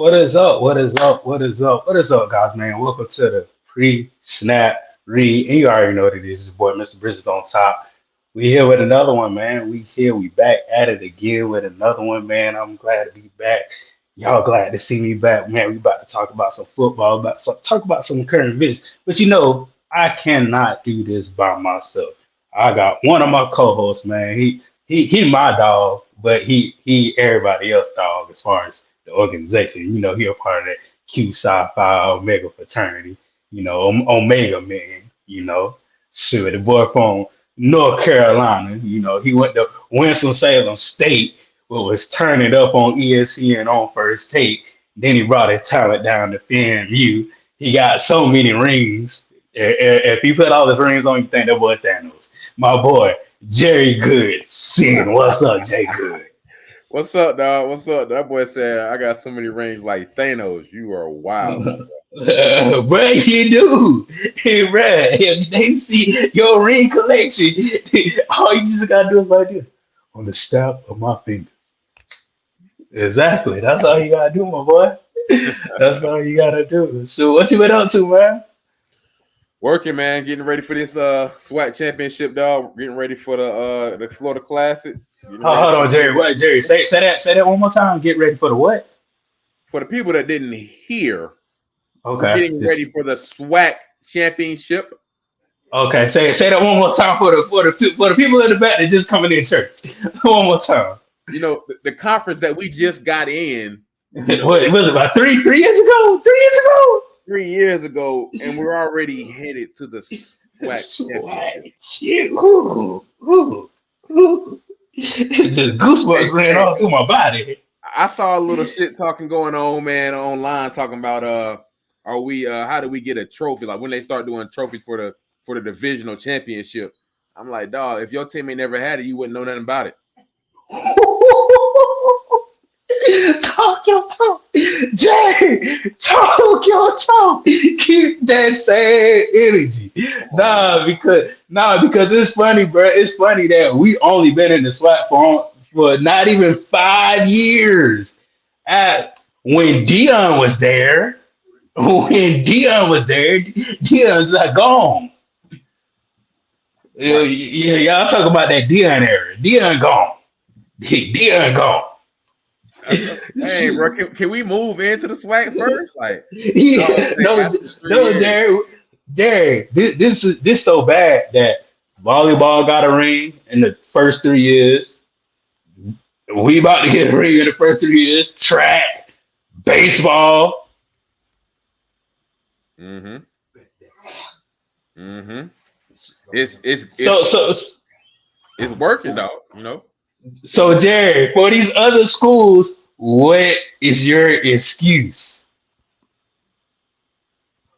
What is up? What is up? What is up? What is up, guys, man? Welcome to the pre-snap read. And you already know what it is. Your boy, Mr. Bridges on top. We here with another one, man. We back at it again with another one, man. I'm glad to be back. Y'all glad to see me back, man. We about to talk about some football, talk about some current events. But I cannot do this by myself. I got one of my co-hosts, man. He my dog, but he everybody else dog as far as the organization. He a part of that Q Psi Phi Omega fraternity. Omega man. Sure, the boy from North Carolina. He went to Winston-Salem State, but was turning up on ESPN on First Take. Then he brought his talent down to FAMU. He got so many rings. If he put all his rings on, you think that boy Thanos. My boy, Jerry Good. Sin. What's up, Jay Good? What's up, dog? What's up? That boy said, I got so many rings like Thanos. You are wild. Bro, you do. Hey, bro, if they see your ring collection, all you just gotta do is like this on the step of my fingers. Exactly. That's all you gotta do, my boy. That's all you gotta do. So, what you been up to, man? Working, man. Getting ready for this SWAC championship, dog. Getting ready for the Florida Classic. Hold on, Jerry. What, Jerry? Say that one more time. Get ready for the what? For the people that didn't hear, Okay. we're getting ready for the SWAC championship. Okay, say that one more time for the people in the back that just coming in church. One more time. The conference that we just got in. What was it about 3 years ago? 3 years ago. 3 years ago, and we're already headed to the SWAC championship. The goosebumps ran all through my body. I saw a little shit talking going on, man, online talking about how do we get a trophy? Like when they start doing trophies for the divisional championship. I'm like, dog, if your team ain't never had it, you wouldn't know nothing about it. Talk your talk, Jay. Talk your talk. Keep that same energy. Because it's funny, bro. It's funny that we only been in the SWAT for not even 5 years. When Dion was there, Dion's like gone. Yeah, y'all talk about that Dion era. Dion gone. Dion gone. Hey, bro, can we move into the SWAC first? Like, no, Jerry. This so bad that volleyball got a ring in the first 3 years. We about to get a ring in the first 3 years. Track, baseball. It's working, dog. So, Jerry, for these other schools, what is your excuse?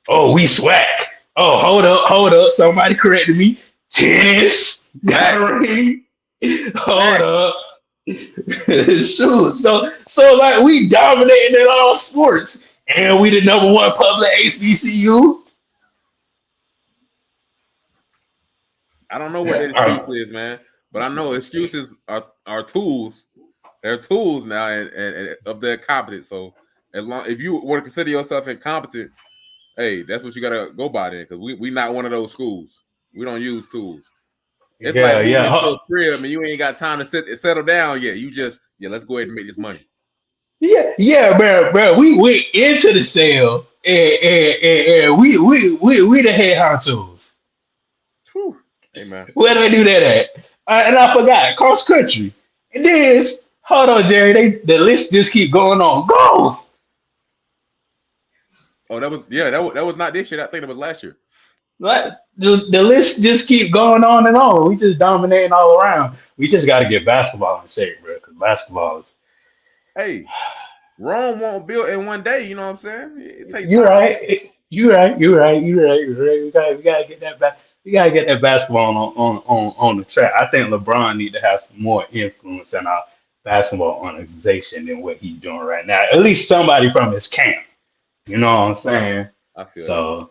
Oh, we SWAC. Oh, hold up. Somebody corrected me. Tennis got a ring. Hold up. Shoot. So like we dominating in all sports, and we the number one public HBCU. I don't know what that excuse is, man. But I know excuses are tools. They're tools now and of their competence. So if you want to consider yourself incompetent, hey, that's what you gotta go by then. Because we not one of those schools. We don't use tools. It's like you into a crib and you ain't got time to settle down yet. You just let's go ahead and make this money. Yeah, bro. We went into the sale and we the head honchos. Whew. Hey man, where did I do that at? And I forgot cross country. And then hold on, Jerry. The list just keep going on. Go. Oh, that was not this year. I think it was last year. Like the list just keep going on and on. We just dominating all around. We just got to get basketball in shape, bro. Because basketball is. Hey, Rome won't build in one day. You know what I'm saying? It takes You're time. right. You're right. We gotta get that back. We gotta get that basketball on the track. I think LeBron need to have some more influence in our basketball organization than what he's doing right now. At least somebody from his camp. You know what I'm saying? I feel so.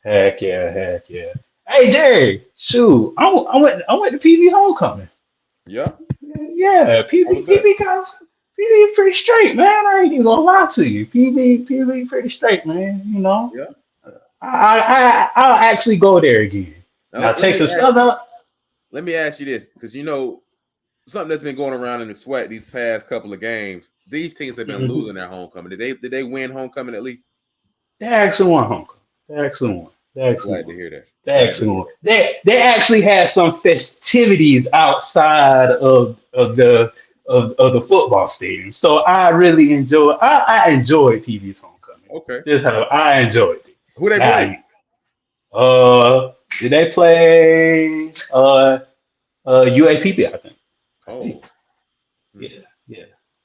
Heck yeah. Hey Jerry, shoot, I went to PV homecoming. Yeah. PV PV pretty straight, man. I ain't even gonna lie to you. PV pretty straight, man. You know, Yeah. I'll actually go there again. Now Now Texas Southern. let me ask you this, because you know something that's been going around in the sweat these past couple of games. These teams have been losing their homecoming. Did they win homecoming at least? They actually won homecoming. They actually won. They actually Glad to won. hear that. They Glad to actually hear won. They actually had some festivities outside of the football stadium. So I really I enjoyed PV's homecoming. that. Okay. Just how I enjoyed it. Who they Now, play? did they play UAPB? I think. I Oh. think.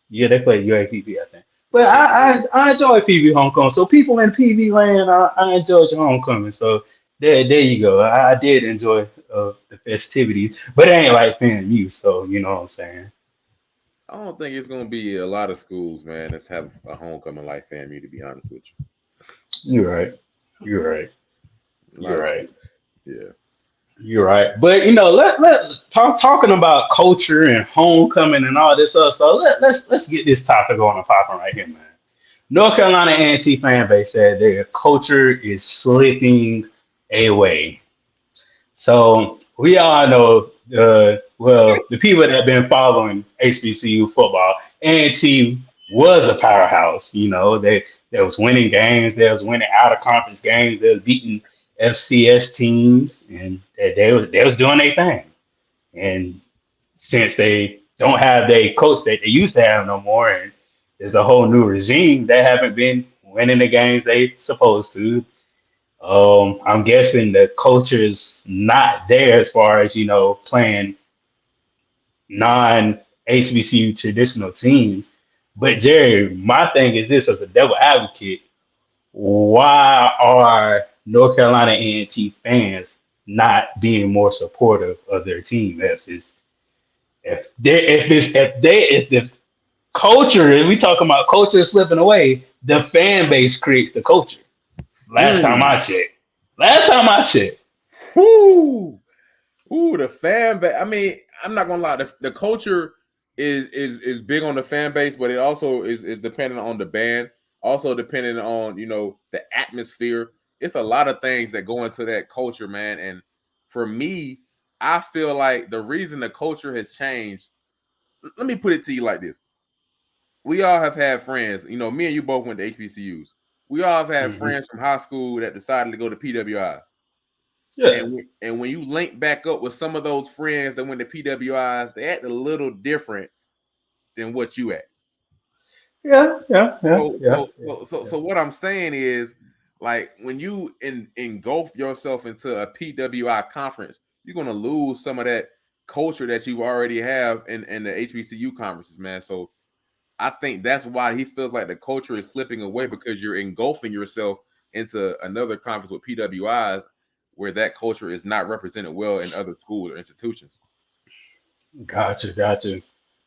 Yeah. They played UAPB. I think. But I enjoy PV homecoming. So people in PV land, I enjoyed your homecoming. So there you go. I did enjoy the festivities, but it ain't like FAMU. So you know what I'm saying. I don't think it's gonna be a lot of schools, man, that's have a homecoming like FAMU, to be honest with You're right. You're right. you. A lot You're of right. schools. Yeah. You're right. But let talking about culture and homecoming and all this stuff. So let's get this topic on and popping right here, man. North Carolina A&T fan base said their culture is slipping away. So we all know, the people that have been following HBCU football, A&T was a powerhouse. You know, they was winning games, they was winning out of conference games, they was beating FCS teams, and they was doing their thing. And since they don't have their coach that they used to have no more, and there's a whole new regime, they haven't been winning the games they supposed to. I'm guessing the culture is not there as far as playing non HBCU traditional teams. But Jerry, my thing is this: as a devil advocate, why are North Carolina A&T fans not being more supportive of their team? If the culture, if we talking about culture slipping away, the fan base creates the culture. Last time I checked. Whoo! Ooh, the fan base. I mean, I'm not gonna lie. The culture is big on the fan base, but it also is dependent on the band. Also depending on the atmosphere. It's a lot of things that go into that culture, man. And for me, I feel like the reason the culture has changed. Let me put it to you like this: we all have had friends. Me and you both went to HBCUs. We all have had friends from high school that decided to go to PWIs. Yeah. And when you link back up with some of those friends that went to PWIs, they act a little different than what you act. Yeah. So what I'm saying is, like, when you engulf yourself into a PWI conference, you're gonna lose some of that culture that you already have in the HBCU conferences, man. So I think that's why he feels like the culture is slipping away, because you're engulfing yourself into another conference with PWIs where that culture is not represented well in other schools or institutions. Gotcha.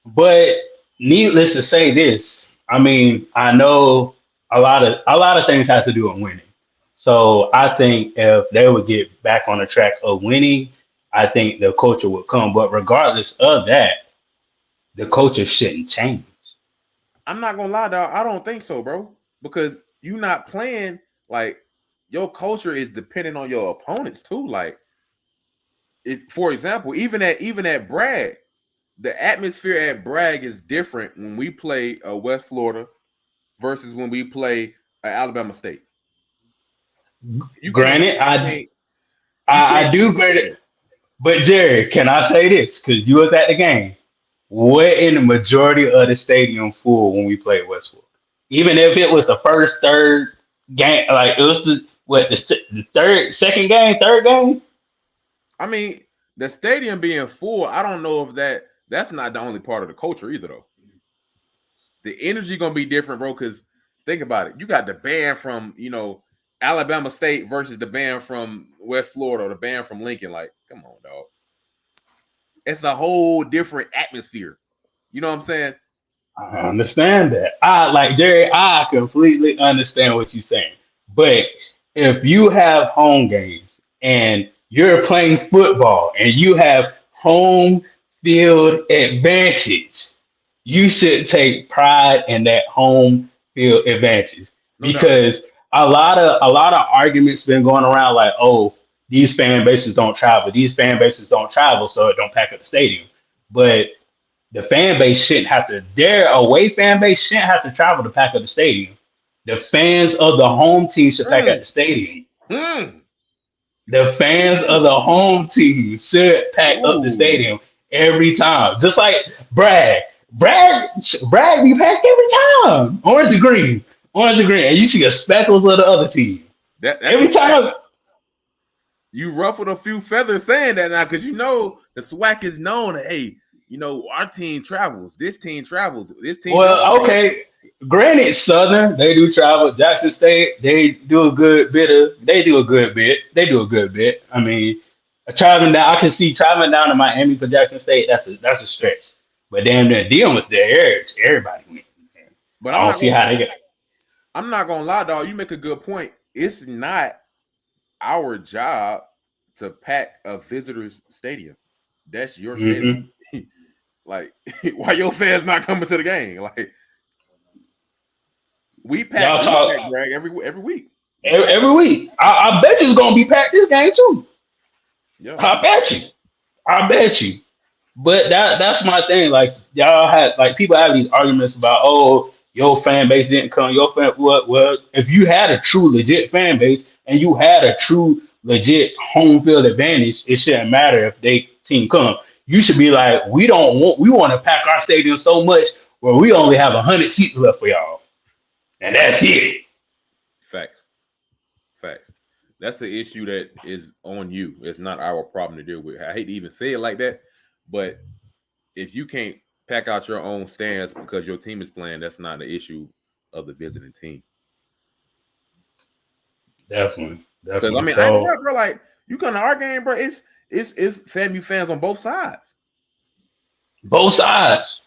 But needless to say this, I mean, I know a lot of things have to do with winning. So I think if they would get back on the track of winning, I think the culture would come. But regardless of that, the culture shouldn't change. I'm not gonna lie, dog. I don't think so, bro. Because you're not playing, like, your culture is dependent on your opponents too. Like, for example, even at Bragg, the atmosphere at Bragg is different when we play West Florida versus when we play Alabama State. Granted, I do grant. But Jerry, can I say this? Because you was at the game. What in the majority of the stadium full when we played West Florida? Even if it was the first, third game, like it was the third game. I mean, the stadium being full, I don't know if that's not the only part of the culture either, though. The energy gonna be different, bro. Because think about it, you got the band from Alabama State versus the band from West Florida or the band from Lincoln. Like, come on, dog. It's a whole different atmosphere. You know what I'm saying? I understand that. Jerry, I completely understand what you're saying. But if you have home games and you're playing football and you have home field advantage, you should take pride in that home field advantage No doubt. because a lot of arguments been going around like, oh, these fan bases don't travel, so it don't pack up the stadium. But the fan base shouldn't have to. Their away fan base shouldn't have to travel to pack up the stadium. The fans of the home team should pack up Mm, the stadium. mm. The fans of the home team should pack up the Ooh. stadium every time. Just like Bragg. Bragg be packed every time. Orange and green. Orange and green. And you see the speckles of the other team. That's Every a fact. time. You ruffled a few feathers saying that now because you know the SWAC is known. Hey, you know our team travels. This team travels. This team. Well, okay. Granted, Southern, they do travel. Jackson State, they do a good bit. They do a good bit. I mean, traveling down, I can see traveling down to Miami for Jackson State. That's a stretch. But damn, the deal was there. Everybody went. But I don't see how they get. I'm not gonna lie, dog. You make a good point. It's not our job to pack a visitor's stadium. That's your stadium. Like, why your fans not coming to the game? Like, we pack Greg every week. Every week. I bet you it's gonna be packed this game too. Yeah. I bet you. But that's my thing. Like y'all had like people have these arguments about your fan base didn't come. Well, if you had a true legit fan base and you had a true legit home field advantage, it shouldn't matter if they team come. You should be like, we want to pack our stadium so much where we only have 100 seats left for y'all. And that's it. Facts. That's the issue that is on you. It's not our problem to deal with. I hate to even say it like that, but if you can't pack out your own stands because your team is playing, that's not the issue of the visiting team. Definitely. Because I mean, bro, like you come to our game, bro. It's FAMU fans on both sides. Both sides.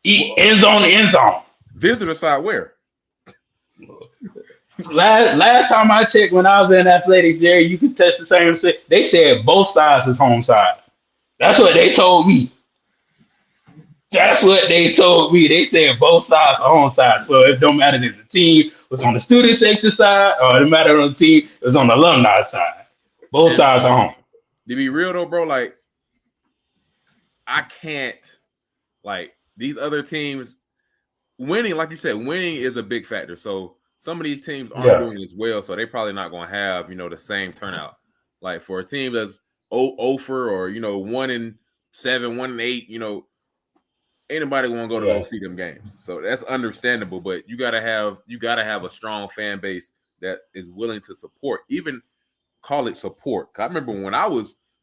End zone to end zone. Visitor side where? Last time I checked, when I was in athletics, Jerry, you could test the same thing. They said both sides is home side. That's what they told me. They said both sides are home side. So it don't matter if the team was on the student section side or it mattered on the team it was on the alumni side. Both sides are home. To be real though, bro, like I can't like these other teams winning, like you said, winning is a big factor. So some of these teams aren't doing as well, so they're probably not going to have, the same turnout. Like for a team that's 0-for or 1-7, 1-8, anybody want to go see them games. So that's understandable, but you gotta have a strong fan base that is willing to support, even call it support. I remember when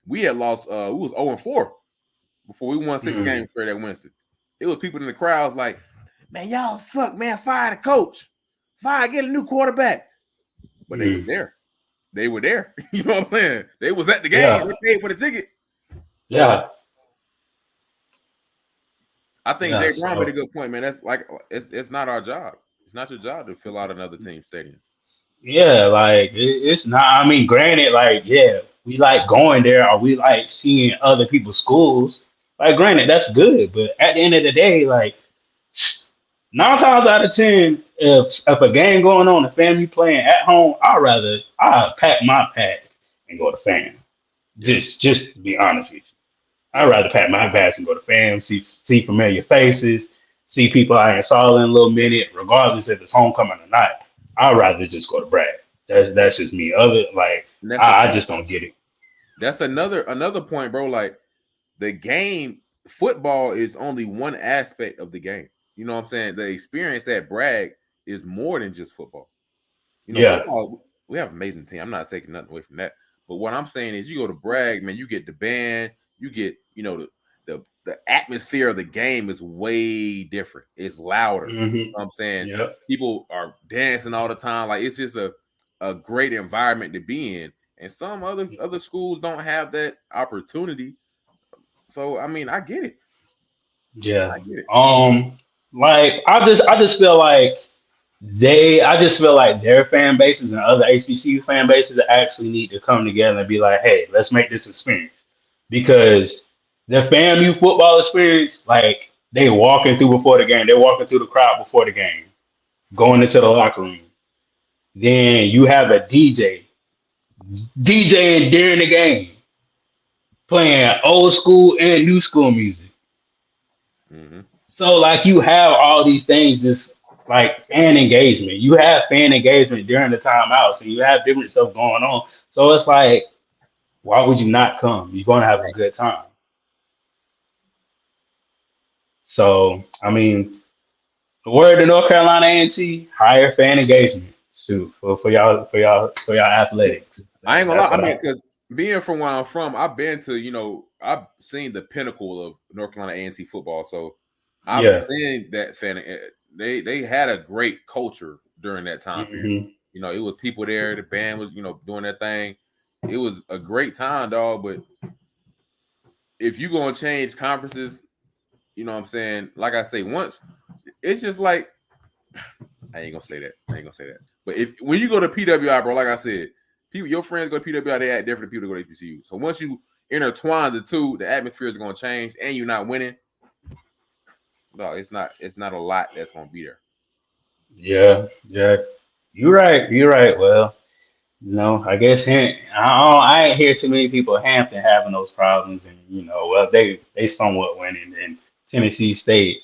we had lost, we was 0-4 before we won 6 games straight at Winston. It was people in the crowds like, man, y'all suck, man. Fire the coach. Get a new quarterback. But they was there. They were there. You know what I'm saying? They was at the game. Yeah. They paid for the ticket. So, I think Jay Brown made a good point, man. That's like it's not our job. It's not your job to fill out another team's stadium. Yeah, like it's not. I mean, granted, like we like going there or we like seeing other people's schools. Like, granted, that's good, but at the end of the day, like 9 times out of 10, if a game going on, the family playing at home, I'd pack my packs and go to fam. Just to be honest with you. I'd rather pack my bags and go to fam, see familiar faces, see people I ain't saw in a little minute, regardless if it's homecoming or not. I'd rather just go to Bragg. That's just me. I just don't get it. That's another point, bro. Like the game, football is only one aspect of the game. You know what I'm saying? The experience at Bragg is more than just football. Football, we have an amazing team. I'm not taking nothing away from that. But what I'm saying is you go to Bragg, man, you get the band, you get, the atmosphere of the game is way different. It's louder. Mm-hmm. You know what I'm saying? People are dancing all the time. Like it's just a great environment to be in. And some other schools don't have that opportunity. So I mean, I get it. Yeah. I get it. Like I just feel like their fan bases and other HBCU fan bases actually need to come together and be like, hey, let's make this experience. Because the FAMU football experience, like They walking through before the game. They're walking through the crowd before the game, going into the locker room. Then you have a DJing during the game, playing old school and new school music. Mm-hmm. So like you have all these things, just like fan engagement. You have fan engagement during the timeout, so you have different stuff going on. So it's like, why would you not come? You're gonna have a Right. good time. So I mean, the word to North Carolina A&T, higher fan engagement. Shoot, for y'all athletics. I ain't gonna That's lie. I what mean, I. because being from where I'm from, I've been to, I've seen the pinnacle of North Carolina A&T football. So I've Yeah. seen that fan. They had a great culture during that time period. Hmm. It was people there. The band was, doing their thing. It was a great time, dog. But if you gonna change conferences, you know what I'm saying? Like I say, once it's just like I ain't gonna say that. But when you go to PWI, bro, like I said, your friends go to PWI, they act different than people that go to HBCU. So once you intertwine the two, the atmosphere is gonna change, and you're not winning. No, it's not a lot that's gonna be there. Yeah, yeah. You're right. You're right. Well, I guess I ain't hear too many people at Hampton having those problems, and well, they somewhat winning. And Tennessee State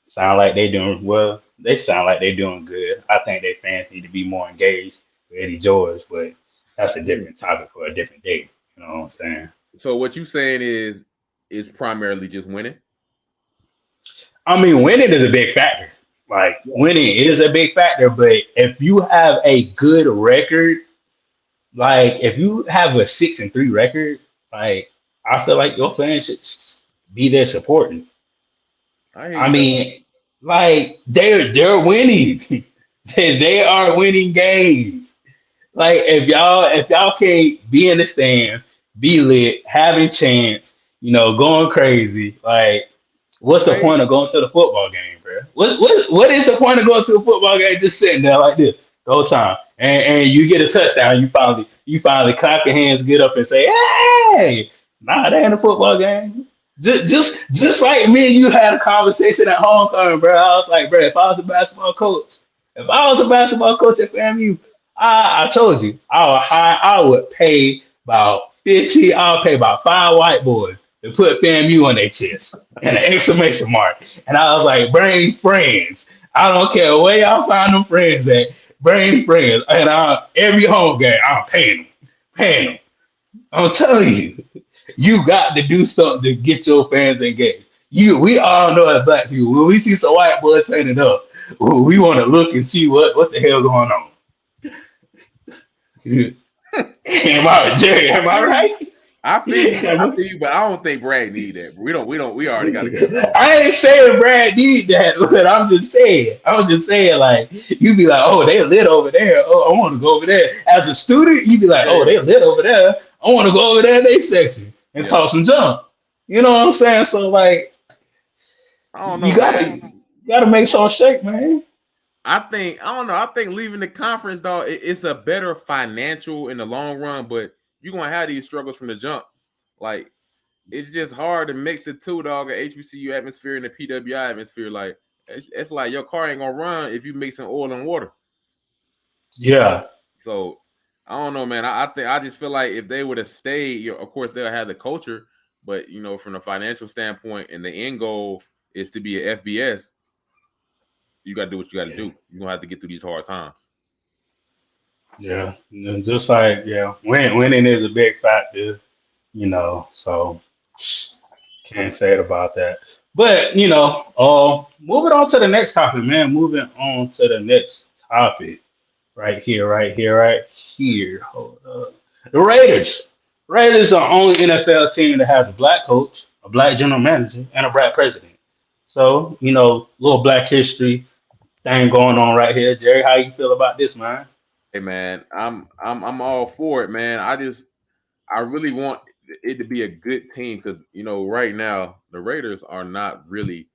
sound like they doing well. They sound like they doing good. I think their fans need to be more engaged with Eddie George, but that's a different topic for a different day. You know what I'm saying? So what you saying is primarily just winning? I mean, winning is a big factor. Like winning is a big factor, but if you have a good record, like if you have a 6-3 record, like I feel like your fans should be there supporting. I hear I you, though. mean, like they're winning. They are winning games. Like if y'all can't be in the stands, be lit, having chance, going crazy, like what's the I hear point you. of going to the football game, bro? What is the point of going to a football game just sitting there like this the whole time? And you get a touchdown, you finally clap your hands, get up and say, "Hey!" Nah, they ain't a football game. Just like me and you had a conversation at homecoming, bro. I was like, bro, if I was a basketball coach at FAMU, I told you, I would pay about 50. I'll pay about 5 white boys to put FAMU on their chest and an exclamation mark. And I was like, bring friends. I don't care where y'all find them friends at. Bring friends. And every home game, I'm paying them. I'm telling you, you got to do something to get your fans engaged. We all know as black people, when we see some white boys painted up, we want to look and see what the hell going on. Jerry, am I right? I feel you, but I don't think Brad need that. We already got a good. I ain't saying Brad need that, but I'm just saying, like, you be like, oh, they lit over there. Oh, I want to go over there. As a student, you be like, oh, they lit over there. I want to go over there in their section and talk some junk. You know what I'm saying? So like, I don't know, you gotta make some shake, man. I don't know. I think leaving the conference, dog, it's a better financial in the long run, but you're gonna have these struggles from the jump. Like, it's just hard to mix the two, dog, a HBCU atmosphere and the PWI atmosphere. Like, it's like your car ain't gonna run if you mixing oil and water. Yeah. So I don't know, man. I just feel like if they would have stayed, of course they'll have the culture, but from a financial standpoint, and the end goal is to be an FBS. You got to do what you got to do. You're going to have to get through these hard times. Yeah. Just like, winning is a big factor, so can't say it about that. But, moving on to the next topic, man. Moving on to the next topic. Right here, right here, right here. Hold up. The Raiders. Raiders are the only NFL team that has a black coach, a black general manager, and a black president. So, little black history thing going on right here. Jerry, how you feel about this, man? Hey, man, I'm all for it, man. I really want it to be a good team because right now the Raiders are not really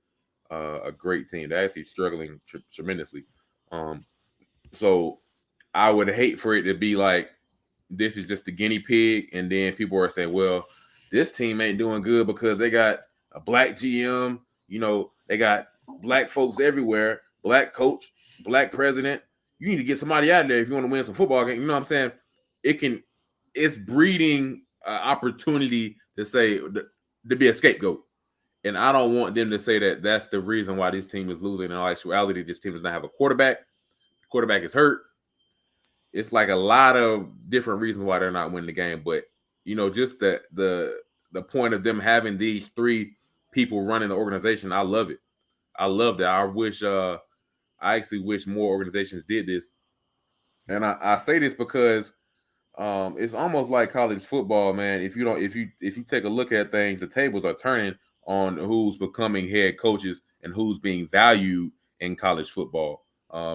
a great team. They're actually struggling tremendously. So I would hate for it to be like this is just the guinea pig, and then people are saying, well, this team ain't doing good because they got a black GM. They got black folks everywhere, black coach, black president. You need to get somebody out there if you want to win some football game. You know what I'm saying? It's breeding opportunity to say to be a scapegoat. And I don't want them to say that that's the reason why this team is losing. In all actuality, this team does not have a quarterback. The quarterback is hurt. It's like a lot of different reasons why they're not winning the game. But, just the point of them having these three people running the organization, I love it. I love that. I actually wish more organizations did this. And I say this because it's almost like college football, man. If you take a look at things, the tables are turning on who's becoming head coaches and who's being valued in college football.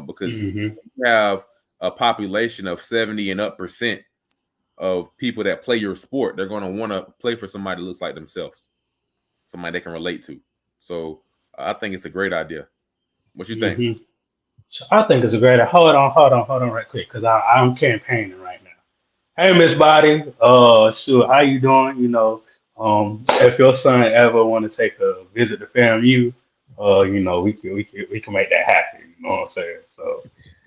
Because you have a population of 70 and up % of people that play your sport, they're going to want to play for somebody that looks like themselves, somebody they can relate to. So I think it's a great idea. What you think? So I think it's a great idea. Hold on right quick, because I'm campaigning right now. Hey, Miss Body, sure, how you doing? If your son ever want to take a visit to FAMU, we can make that happen. You know what I'm saying? So,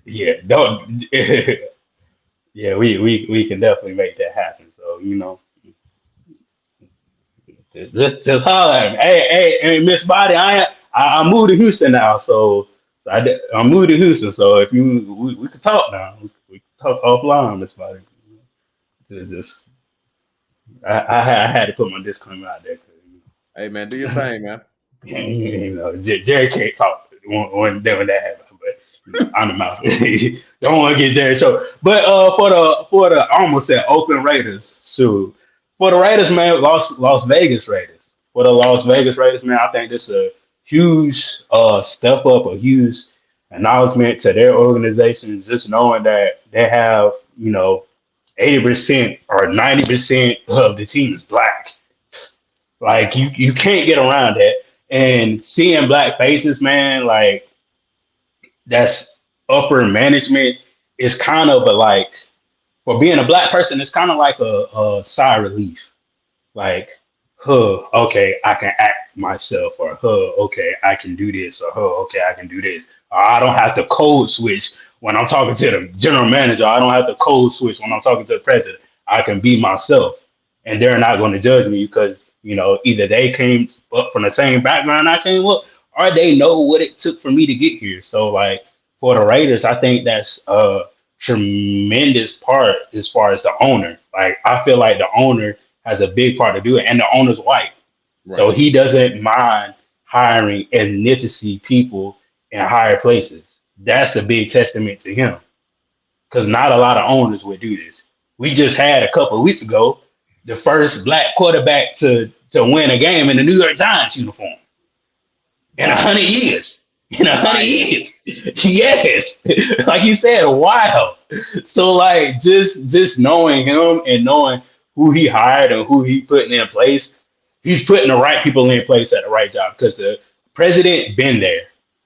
yeah, don't, yeah, we can definitely make that happen. So, just holler at me. Hey, Miss Body, I moved to Houston now, so I moved to Houston. So if we could talk now, we can talk offline, Miss Body. Just I had to put my disclaimer out there. Hey man, do your thing, man. Jerry can't talk when that happens, but I'm the mouth. Don't want to get Jerry choked. But for the I almost said Oakland Raiders. So for the Raiders, man, Las Vegas Raiders. For the Las Vegas Raiders, man, I think this is a huge step up, a huge acknowledgement to their organization. Just knowing that they have 80% or 90% of the team is black. Like you can't get around that. And seeing black faces, man, like that's upper management is kind of for being a black person, it's kind of like a sigh of relief. Like, okay, I can act myself, or okay, I can do this, or okay, I can do this. Or I don't have to code switch when I'm talking to the general manager. I don't have to code switch when I'm talking to the president. I can be myself, and they're not going to judge me because either they came up from the same background I came up, or they know what it took for me to get here. So, like for the Raiders, I think that's a tremendous part as far as the owner. Like I feel like the owner has a big part to do it, and the owner's white, right. So he doesn't mind hiring ethnicity people in higher places. That's a big testament to him, because not a lot of owners would do this. We just had a couple of weeks ago the first black quarterback to win a game in the New York Giants uniform in 100 years. In 100 years, yes, like you said, wow. So like just knowing him and knowing who he hired and who he putting in place, he's putting the right people in place at the right job, because the president been there.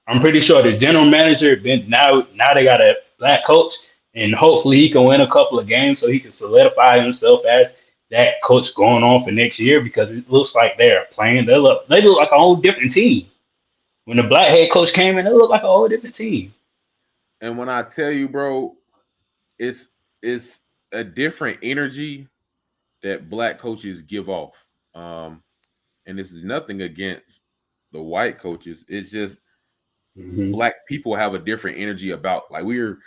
I'm pretty sure the general manager been now they got a black coach, and hopefully he can win a couple of games so he can solidify himself as that coach going on for next year, because it looks like they're playing. They look like a whole different team. When the black head coach came in, it looked like a whole different team. And when I tell you, bro, it's a different energy that black coaches give off. And this is nothing against the white coaches. It's just black people have a different energy about. Like, we're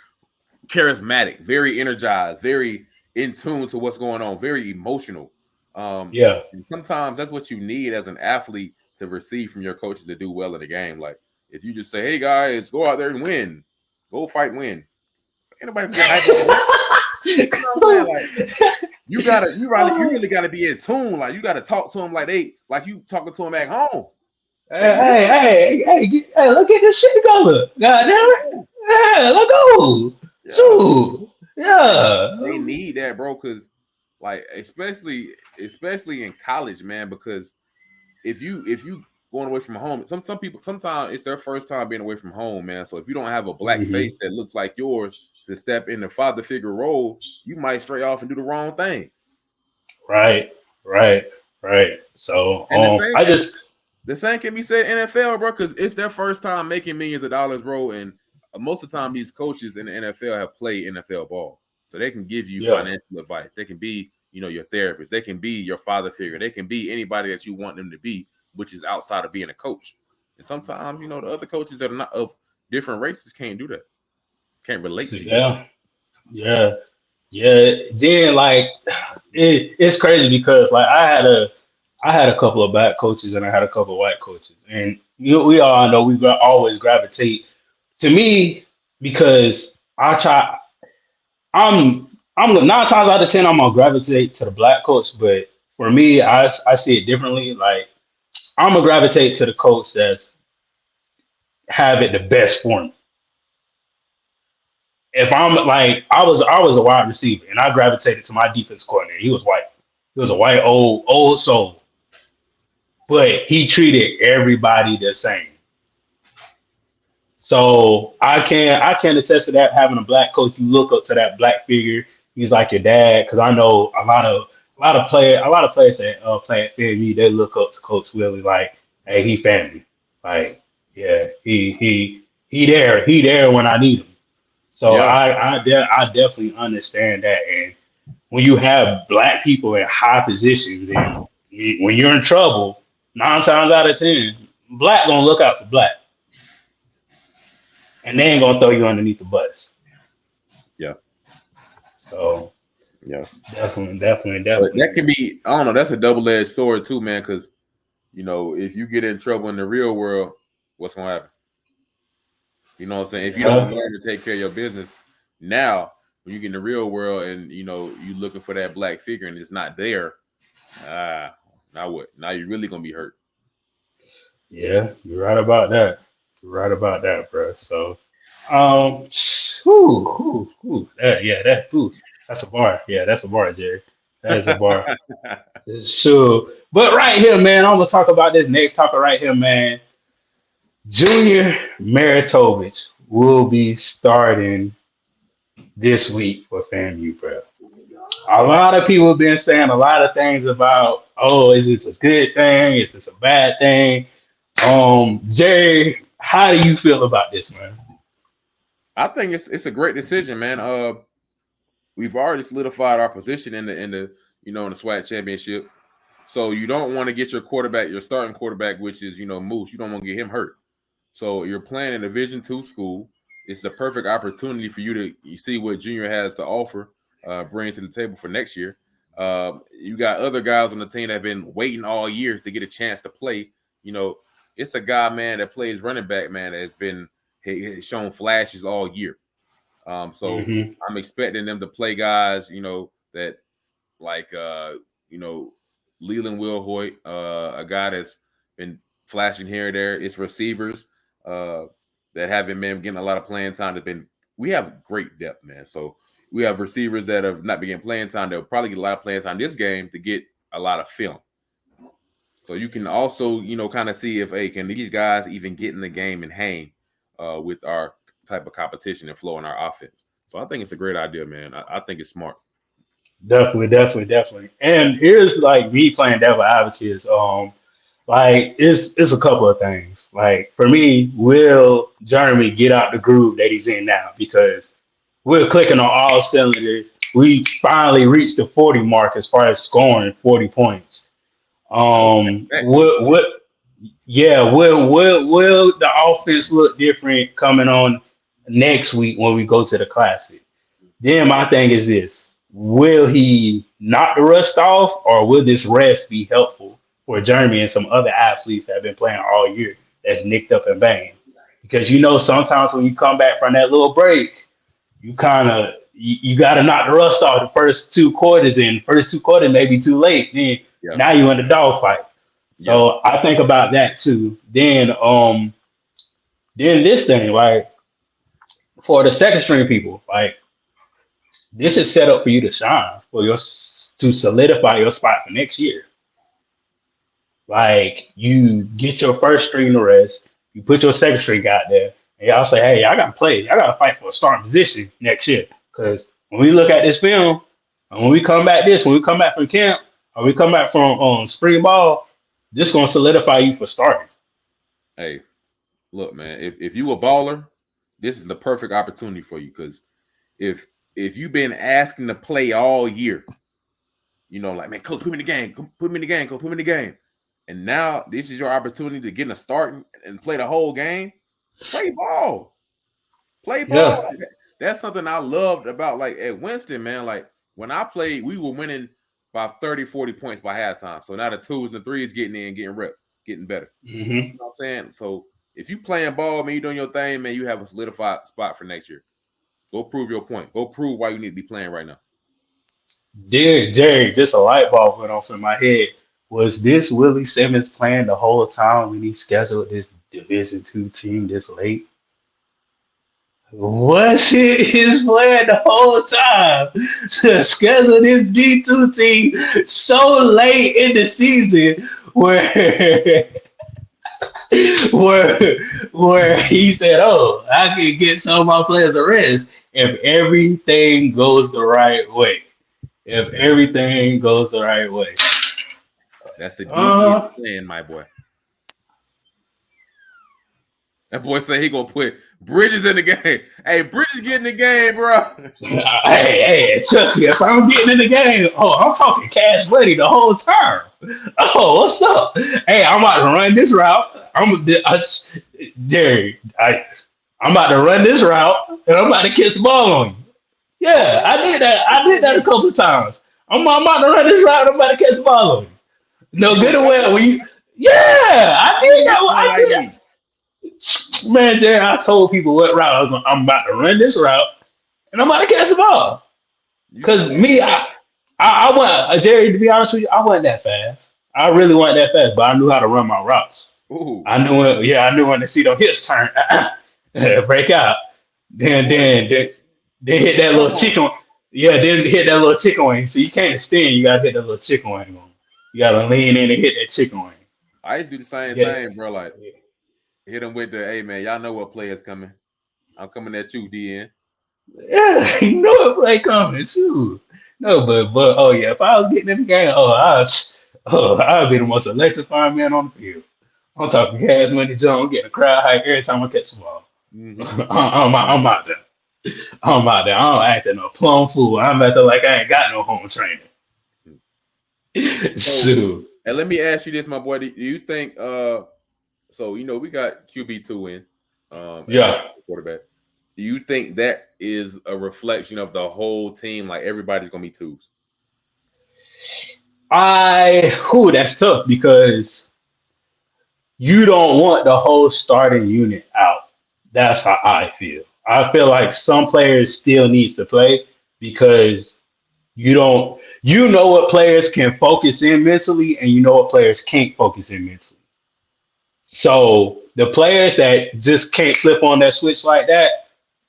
charismatic, very energized, very in tune to what's going on, very emotional. And sometimes that's what you need as an athlete to receive from your coaches to do well in the game. Like, if you just say, "Hey guys, go out there and win, go fight, win," anybody get hyped. Like, you really gotta be in tune. Like, you gotta talk to them like you talking to them at home. Hey, look at this shit together. God damn it. Yeah, let's go. Yeah. They need that, bro, because like especially in college, man, because if you going away from home, some people sometimes it's their first time being away from home, man. So if you don't have a black face that looks like yours to step in the father figure role, you might stray off and do the wrong thing. Right. So The same can be said NFL, bro, because it's their first time making millions of dollars, bro. And most of the time, these coaches in the NFL have played NFL ball, so they can give you financial advice. They can be, your therapist. They can be your father figure. They can be anybody that you want them to be, which is outside of being a coach. And sometimes, the other coaches that are not of different races can't do that. Can't relate to you. Yeah. Then like it's crazy because like I had a couple of black coaches and I had a couple of white coaches, and we all know we always gravitate to me because I'm 9 times out of 10 I'm gonna gravitate to the black coach, but for me I see it differently. Like I'm gonna gravitate to the coach that's have it the best for me. If I'm like I was a wide receiver and I gravitated to my defense coordinator. He was white. He was a white old soul, but he treated everybody the same. So I can attest to that. Having a black coach, you look up to that black figure. He's like your dad, because I know a lot of players that play at FAMU, they look up to Coach Willie like, hey, he family. Like, yeah, he there when I need him. So I definitely understand that. And when you have black people in high positions, and when you're in trouble, 9 times out of 10, black gonna look out for black, and they ain't gonna throw you underneath the bus. Yeah. So yeah, definitely. But that can be, I don't know, that's a double-edged sword too, man. Because if you get in trouble in the real world, what's gonna happen? You know what I'm saying? If you don't learn to take care of your business now, when you get in the real world and you looking for that black figure and it's not there, now what? Now you're really gonna be hurt. Yeah, you're right about that. You're right about that, bro. So, that's a bar. Yeah, that's a bar, Jerry. That is a bar. Sure. But right here, man, I'm gonna talk about this next topic right here, man. Junior Maritovich will be starting this week for FAMU, bro. A lot of people have been saying a lot of things about, is this a good thing? Is this a bad thing? Jerry, how do you feel about this, man? I think it's a great decision, man. We've already solidified our position in the SWAC championship. So you don't want to get your starting quarterback, which is Moose. You don't want to get him hurt. So you're playing in a Division II school. It's the perfect opportunity for you to see what Junior has to offer, bring to the table for next year. You got other guys on the team that have been waiting all years to get a chance to play. It's a guy, man, that plays running back, man, that has shown flashes all year. So I'm expecting them to play guys, that like, Leland Will Hoyt, a guy that's been flashing here and there. It's receivers that haven't been getting a lot of playing time. We have great depth, man. So we have receivers that have not been getting playing time. They'll probably get a lot of playing time this game to get a lot of film. So you can also, kind of see if, can these guys even get in the game and hang with our type of competition and flow in our offense. So I think it's a great idea, man. I think it's smart. Definitely. And here's like me playing devil advocates. Like it's a couple of things. Like for me, will Jeremy get out the groove that he's in now? Because we're clicking on all cylinders. We finally reached the 40 mark as far as scoring 40 points. Will the offense look different coming on next week when we go to the Classic? Then my thing is this: will he knock the rust off, or will this rest be helpful for Jeremy and some other athletes that have been playing all year that's nicked up and banging? Because sometimes when you come back from that little break, you got to knock the rust off the first 2 quarters, and first 2 quarters may be too late. Then now you're in the dogfight. So I think about that too. Then this thing, like for the second string people, like this is set up for you to shine, to solidify your spot for next year. Like you get your first string to rest, you put your second string out there, and y'all say, hey, I got to play. I got to fight for a starting position next year. Because when we look at this film, and when we come back from camp, or we come back from spring ball, this gonna solidify you for starting. Hey, look, man, if you a baller, this is the perfect opportunity for you because if you've been asking to play all year, you know, like, man, coach, put me in the game, put me in the game, coach, put me in the game. And now this is your opportunity to get in a start and play the whole game. Play ball. Play ball. Yeah. That's something I loved about like at Winston, man. Like when I played, we were winning by 30, 40 points by halftime. So now the 2s and 3s getting in, getting reps, getting better. Mm-hmm. You know what I'm saying? So if you playing ball, man, you doing your thing, man, you have a solidified spot for next year. Go prove your point. Go prove why you need to be playing right now. Dear Jerry, just a light bulb went off in my head. Was this Willie Simmons playing the whole time when he scheduled this Division II team this late? Was it his plan the whole time to schedule this D2 team so late in the season where where he said, "Oh, I can get some of my players a rest if everything goes the right way." If everything goes the right way. That's the devious plan, my boy. That boy say he gonna put Bridges in the game. Hey, Bridges get in the game, bro. Hey, trust me, if I'm getting in the game, I'm talking cash money the whole time. Oh, what's up? Hey, I'm about to run this route. Jerry, I'm about to run this route, and I'm about to kiss the ball on you. Yeah, I did that. I did that a couple of times. I'm about to run this route. I'm about to catch the ball on you. No good and well. Yeah, I did that. Man, Jerry, I told people what route I'm about to run this route, and I'm about to catch the ball. Because me, I went, Jerry, to be honest with you, I wasn't that fast. I really wasn't that fast, but I knew how to run my routes. Ooh. I knew when to see them hits turn, break out. Then hit that little chicken. Yeah, then hit that little chicken wing. So you can't extend. You gotta hit that little chicken wing on. You gotta lean in and hit that chicken wing. I used to do the same thing, bro. Like hit them with the, hey man, y'all know what play is coming. I'm coming at you, DN. Yeah, you know what play coming. Shoot. No, but oh yeah, if I was getting in the game, I'd be the most electrifying man on the field. I'm talking cash money, John. I'm getting a crowd hype every time I catch the ball. Mm-hmm. I'm out there. I'm out there. I don't act no plum fool. I'm out there like I ain't got no home training. So, and let me ask you this, my boy. Do you think so you know we got QB2 in quarterback. Do you think that is a reflection of the whole team? Like everybody's gonna be 2s? That's tough because you don't want the whole starting unit out. That's how I feel. I feel like some players still needs to play because you know what players can focus in mentally and you know what players can't focus in mentally. So the players that just can't flip on that switch like that,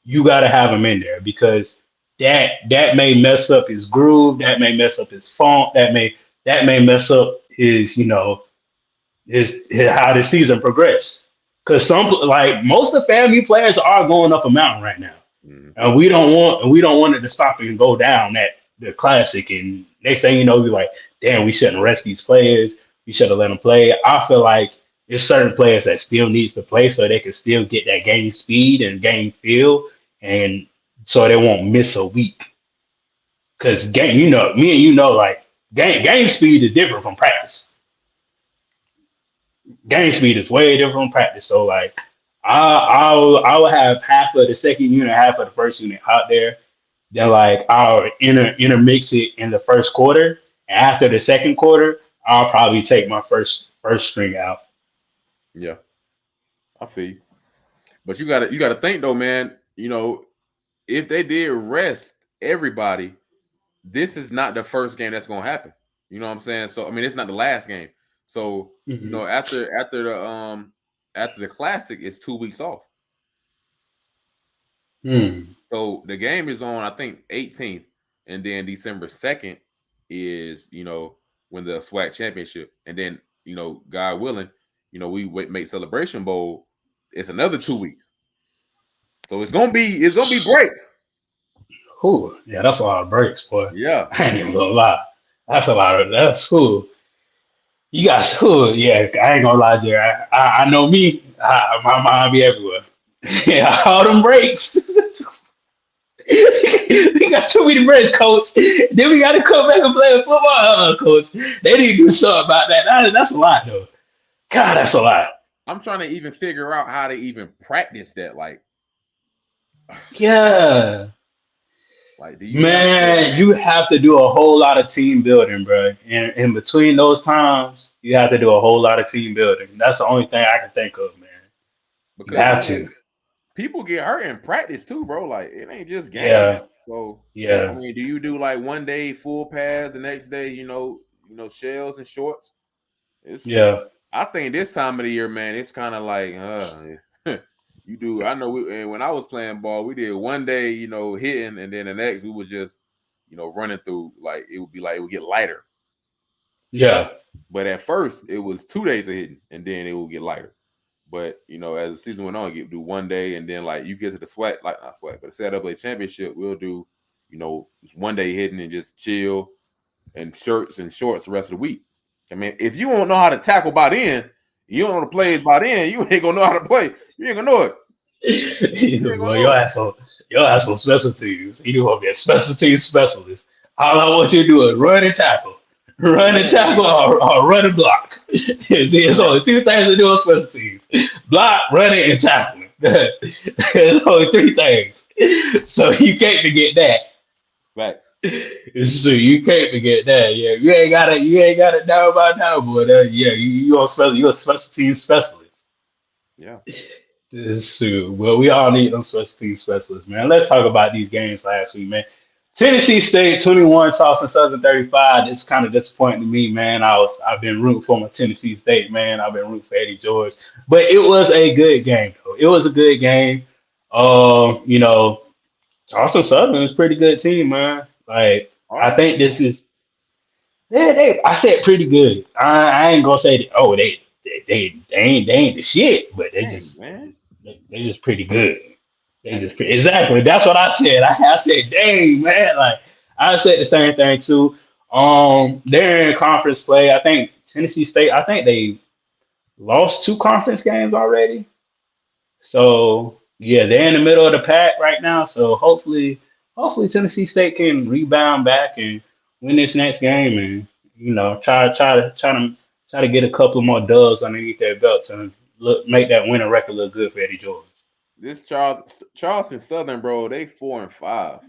you got to have them in there because that may mess up his groove, that may mess up his font, that may mess up his his how the season progressed. Because most of the family players are going up a mountain right now, and we don't want it to stop and go down at the classic. And next thing you know, we're like, damn, we shouldn't rest these players. We should have let them play. I feel like there's certain players that still needs to play so they can still get that game speed and game feel, and so they won't miss a week. Because me and you know, like game speed is different from practice. Game speed is way different from practice. So like I will have half of the second unit, half of the first unit out there. Then like I'll intermix it in the first quarter. And after the second quarter, I'll probably take my first string out. Yeah, I feel you. But you gotta think though, man. You know, if they did rest everybody, this is not the first game that's gonna happen. You know what I'm saying? So I mean, it's not the last game. So you know, after the classic, it's 2 weeks off. So the game is on, I think, 18th, and then December 2nd is when the SWAC championship, and then God willing, we make Celebration Bowl. It's another 2 weeks, so it's gonna be breaks. Ooh, yeah, that's a lot of breaks, boy. Yeah, I ain't even gonna lie. That's a lot of that's cool. You got cool. Yeah, I ain't gonna lie, Jerry. I know me. My mind be everywhere. Yeah, all them breaks. We got too many breaks, coach. Then we got to come back and play football, coach. They need to do something about that. That's a lot, though. God, that's a lot. I'm trying to even figure out how to even practice that. Yeah. Like, do you Man, you have to do a whole lot of team building, bro. And in between those times, you have to do a whole lot of team building. That's the only thing I can think of, man. You because have to. people get hurt in practice too, bro. Like it ain't just games. Yeah. So I Yeah. mean, do you do like one day full pads, the next day, shells and shorts? It's Yeah. I think this time of the year, man, it's kind of like you do. I know and when I was playing ball, we did one day, hitting, and then the next we was just, running through. Like it would be like it would get lighter. Yeah. But at first, it was 2 days of hitting, and then it would get lighter. But as the season went on, you do one day, and then like you get to the SWAC, like not SWAC, but the CIAA championship, we'll do, just one day hitting and just chill and shirts and shorts the rest of the week. I mean, if you don't know how to tackle by then, you don't know the plays by then, you ain't gonna know how to play. You ain't gonna know it. Well, your asshole special teams. You want to be a special team specialist. All I want you to do is run and tackle. Run and tackle or run and block. It's only two things to do on special teams. Block, running, and tackling. There's only three things. So you can't forget that. Fact. So you can't forget that. Yeah, you ain't got it down by now, boy. Yeah, you're a special team specialist. Yeah. Well, we all need them special team specialists, man. Let's talk about these games last week, man. Tennessee State 21, Charleston Southern 35. It's kind of disappointing to me, man. I've been rooting for my Tennessee State, man. I've been rooting for Eddie George, but it was a good game, though. It was a good game. Charleston Southern is a pretty good team, man. Like I think this is. I said pretty good. I ain't gonna say that, oh they ain't the shit, but they just pretty good. Exactly. That's what I said. I said, dang man, like I said the same thing too. They're in conference play. I think Tennessee State. I think they lost two conference games already. So yeah, they're in the middle of the pack right now. So hopefully Tennessee State can rebound back and win this next game and try to get a couple more dubs underneath their belts and make that winning record look good for Eddie George. This Charleston Southern, bro, they 4-5.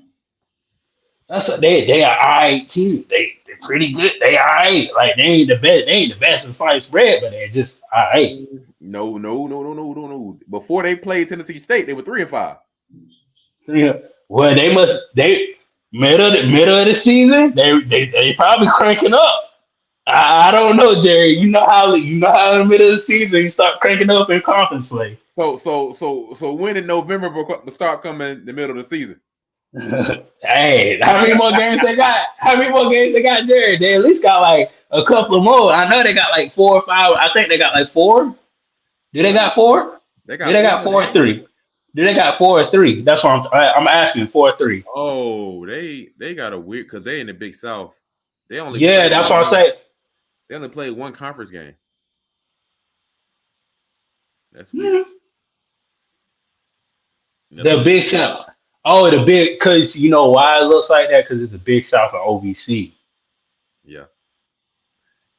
That's what they are alright team. They're pretty good. They alright. Like they ain't the best. They ain't the best in sliced bread, but they're just alright. No. Before they played Tennessee State, they were 3-5. Yeah. Well, they middle of the season. They probably cranking up. I don't know, Jerry. You know how in the middle of the season you start cranking up in conference play. So when in November start coming in the middle of the season? Hey, how many more games they got? How many more games they got, Jerry? They at least got like a couple more. I know they got like 4 or 5. I think they got like 4. Do they got 4? They got 4 or 3. Do they got 4 or 3? That's what I'm asking. 4 or 3. Oh, they got a weird because they in the Big South. They only that's what I'm saying. They only played one conference game. That's weird. The Big South. Oh, the big, because you know why it looks like that? Because it's the Big South and OVC. Yeah.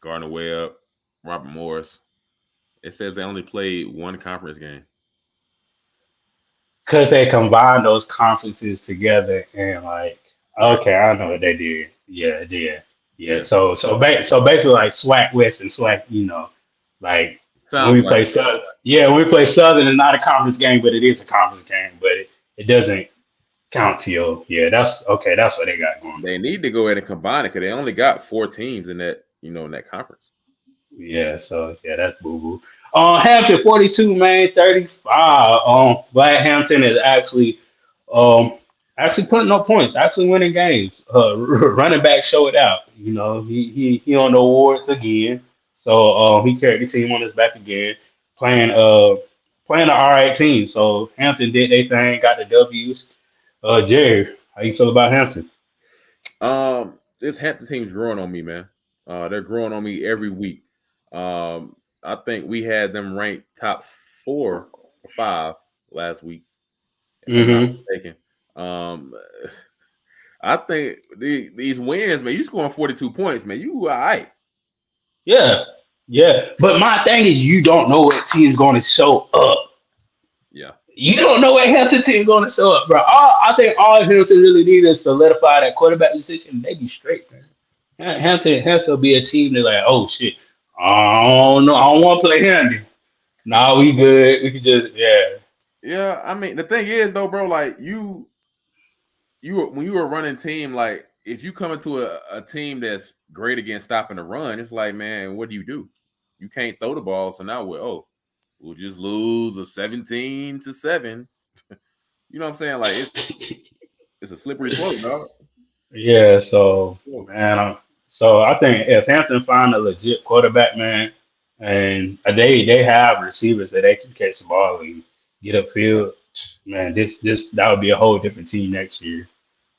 Gardner Webb, Robert Morris. It says they only played one conference game. Because they combined those conferences together and okay, I know what they did. Yeah, they did. Yeah. So basically like SWAC West and SWAC, like when we play Southern. Yeah, when we play Southern, it's not a conference game, but it is a conference game, but it doesn't count to you. Yeah, that's okay. That's what they got going. They need to go ahead and combine it because they only got 4 teams in that, in that conference. Yeah, so that's boo boo. Hampton 42, man, 35. Glad Hampton is actually putting up points, actually winning games. Running back showed out. He on the awards again. So he carried the team on his back again, playing an all right team. So Hampton did their thing, got the W's. Jerry, how you feel about Hampton? This Hampton team's growing on me, man. They're growing on me every week. I think we had them ranked top 4 or 5 last week, if I'm not mistaken. I think these wins, man, you scoring 42 points, man. You all right. Yeah. Yeah. But my thing is you don't know what team's gonna show up. Yeah. You don't know what Hampton team going to show up, bro. I think all Hampton really need is solidify that quarterback position. They be straight, man. Hampton will be a team that like, oh shit, I don't know, I don't want to play Handy. Nah, we good. We can just Yeah, I mean the thing is though, bro, like you when you were running team, like if you come into a team that's great against stopping the run, it's like, man, what do? You can't throw the ball, so now we'll just lose a 17-7. You know what I'm saying? Like it's a slippery slope, dog. yeah. So man, so I think if Hampton find a legit quarterback, man, and they have receivers that they can catch the ball and get upfield, man, this that would be a whole different team next year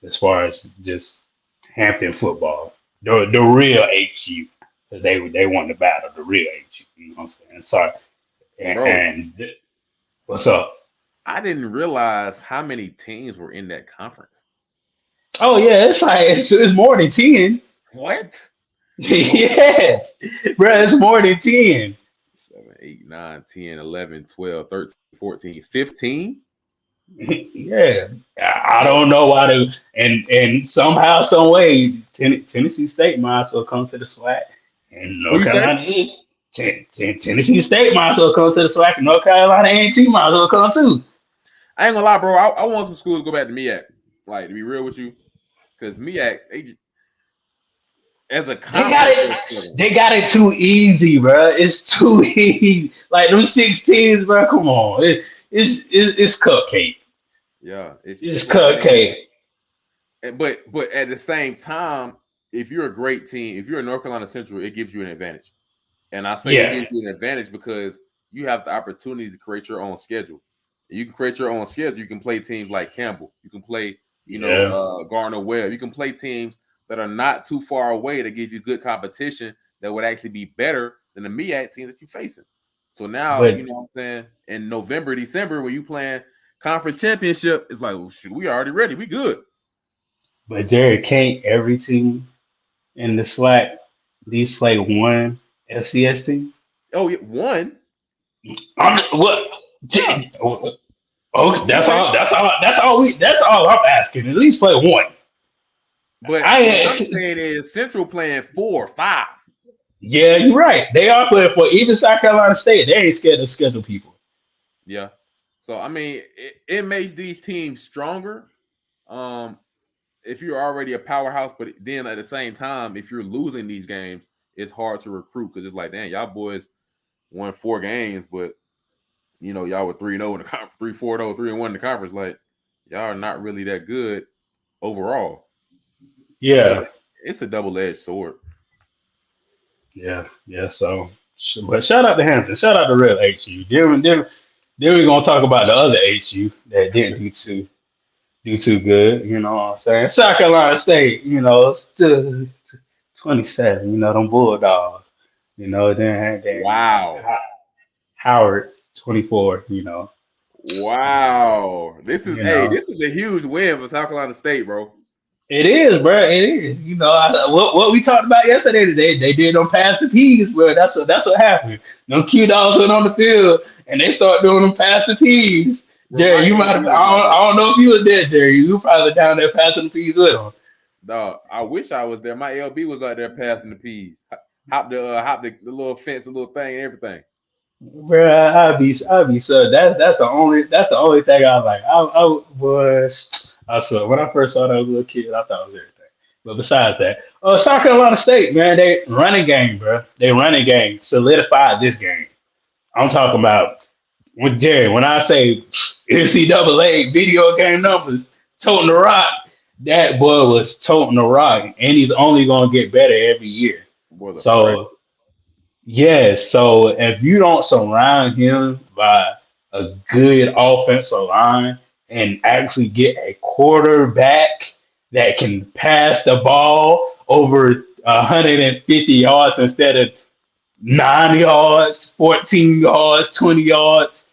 as far as just Hampton football, the real HU. Because they won the battle, the real HU. You know what I'm saying? Sorry. And what's up? I didn't realize how many teams were in that conference. Oh yeah, it's like it's more than 10. What? Yeah, bro, it's more than 10. 7, 8, 9, 10, 11, 12, 13, 14, 15. Yeah, I don't know why they and somehow, some way, Tennessee State might as well come to the SWAC, and North Carolina Tennessee State might as well come to the SWAC, and North Carolina A&T might as well come too. I ain't gonna lie, bro. I want some schools to go back to MEAC. Like, to be real with you, because MEAC, as a they got it too easy, bro. It's too easy. Like them 16s, bro. Come on, it's cupcake. Yeah, it's cupcake. But at the same time, if you're a great team, if you're a North Carolina Central, it gives you an advantage. And I say it gives you an advantage because you have the opportunity to create your own schedule. You can create your own schedule. You can play teams like Campbell. You can play, Gardner-Webb. You can play teams that are not too far away to give you good competition that would actually be better than the MEAC teams that you're facing. So now, you know what I'm saying, in November, December, when you playing conference championship, it's like, well, shoot, we already ready. We good. But Jerry, can't every team in the SWAC at least play one FCS team? Oh, yeah, one? What? Yeah. Oh, that's all I'm asking. At least play one. But I'm saying is Central playing 4 or 5. Yeah, you're right. They are playing for even South Carolina State. They ain't scared to schedule people. Yeah. So I mean, it makes these teams stronger. If you're already a powerhouse, but then at the same time, if you're losing these games, it's hard to recruit because it's like, damn, y'all boys won 4 games, but y'all were 3-0 in the conference, 3-4-0, 3-1 in the conference. Like, y'all are not really that good overall. Yeah, it's a double-edged sword. Yeah. So, but shout out to Hampton. Shout out to real HU. Then we're gonna talk about the other HU that didn't do too good. You know what I'm saying? South Carolina State. Still 27. Them Bulldogs. Then wow. Howard 24. Wow. This is a huge win for South Carolina State, bro. It is, bro. It is. What we talked about yesterday. They did them pass the peas, bro. That's what happened. Them Q dogs went on the field and they start doing them pass the peas. Jerry, you might have. I don't know if you were there, Jerry. You were probably down there passing the peas with them. Dog, I wish I was there. My LB was out there passing the peas. Hop the little fence, the little thing, and everything. Bro, I'd be so. That's the only thing I was like. I swear, when I first saw that little kid, I thought it was everything. But besides that, South Carolina State, man, they running game, bro. They running game solidified this game. I'm talking about with Jerry. When I say NCAA video game numbers, toting the rock, that boy was toting the rock, and he's only gonna get better every year. So if you don't surround him by a good offensive line and actually get a quarterback that can pass the ball over 150 yards instead of 9 yards, 14 yards, 20 yards.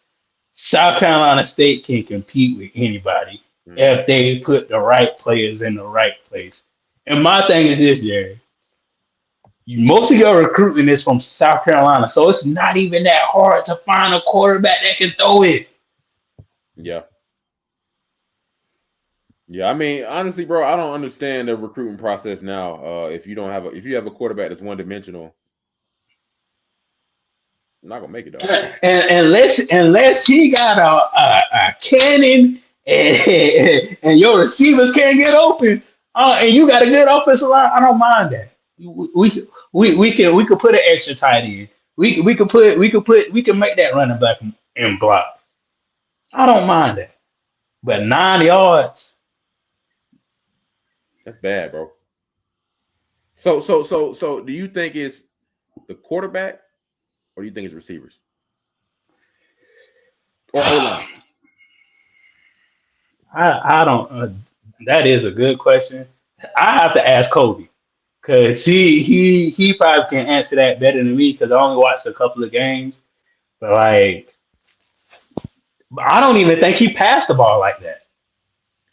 South Carolina State can compete with anybody if they put the right players in the right place. And my thing is this, Jerry. Most of your recruiting is from South Carolina, so it's not even that hard to find a quarterback that can throw it. Yeah. Yeah, I mean, honestly, bro, I don't understand the recruiting process now. If you have a quarterback that's one dimensional, I'm not gonna make it though. And unless he got a cannon and your receivers can't get open, and you got a good offensive line, I don't mind that. We could put an extra tight end. We can make that running back and block. I don't mind that. But 9 yards. That's bad, bro. So do you think it's the quarterback or do you think it's receivers? Or O-line? I don't that is a good question. I have to ask Kobe. Cause he probably can answer that better than me because I only watched a couple of games. But like I don't even think he passed the ball like that.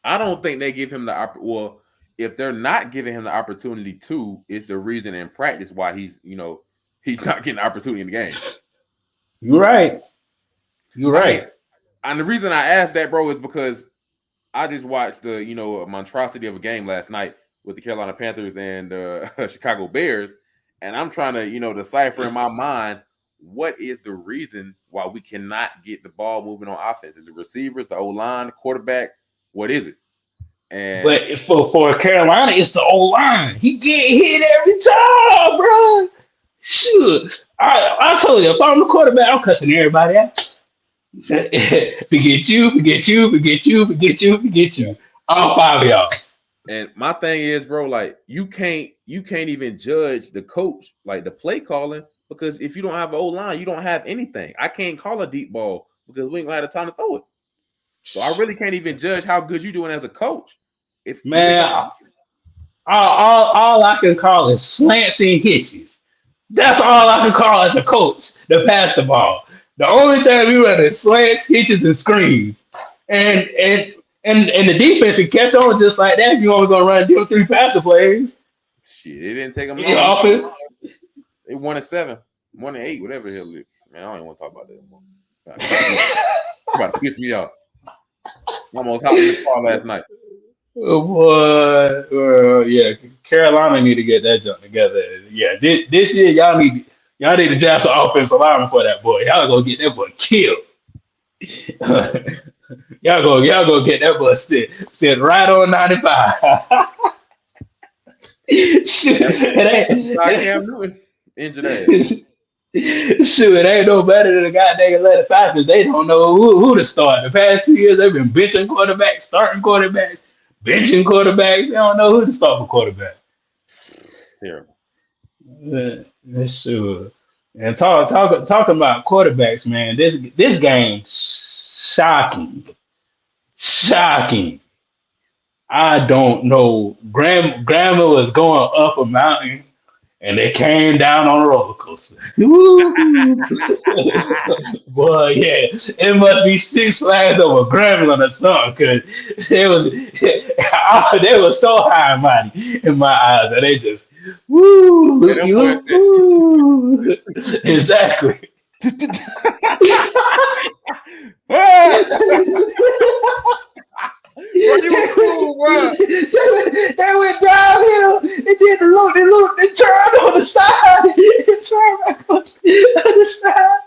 I don't think they give him the well, if they're not giving him the opportunity to, it's the reason in practice why he's not getting the opportunity in the game. You're right. And the reason I asked that, bro, is because I just watched the a monstrosity of a game last night with the Carolina Panthers and Chicago Bears, and I'm trying to decipher in my mind what is the reason why we cannot get the ball moving on offense. Is it receivers, the O-line, the quarterback? What is it? And but for Carolina, it's the O-line. He get hit every time, bro. Shoot. I told you, if I'm the quarterback, I'm cussing everybody out. Forget you. All 5 of y'all. And my thing is, bro, like you can't even judge the coach, like the play calling, because if you don't have an O-line, you don't have anything. I can't call a deep ball because we ain't gonna have the time to throw it. So I really can't even judge how good you're doing as a coach. All I can call is slants and hitches. That's all I can call as a coach to pass the ball. The only time we run is slants, hitches, and screens. And the defense can catch on just like that if you only gonna run 3 passing plays. Shit, it didn't take them long. They won at 7, 1 and 8, whatever the hell it is. Man, I don't even want to talk about that anymore. You're about to piss me off. I almost hopped in the car last night. Oh boy, yeah, Carolina need to get that jump together. Yeah, this year y'all need to draft some offensive lineman for that boy. Y'all go get that boy killed. y'all go get that boy sit right on 95. Shoot, Cam Newton injured ass. Shoot, it ain't no better than the goddamn Atlanta Falcons. They don't know who to start. The past 2 years, they've been benching quarterbacks, starting quarterbacks, benching quarterbacks. They don't know who to start for quarterback. Terrible. Sure. And talking about quarterbacks, man. This game, shocking. I don't know. Grandma was going up a mountain. And they came down on a roller coaster. Boy, yeah, it must be 6 Flags over Gremlin or something, because they was so high and mighty in my eyes that they just exactly. They went downhill and then they turned on the side. They turned back on the side.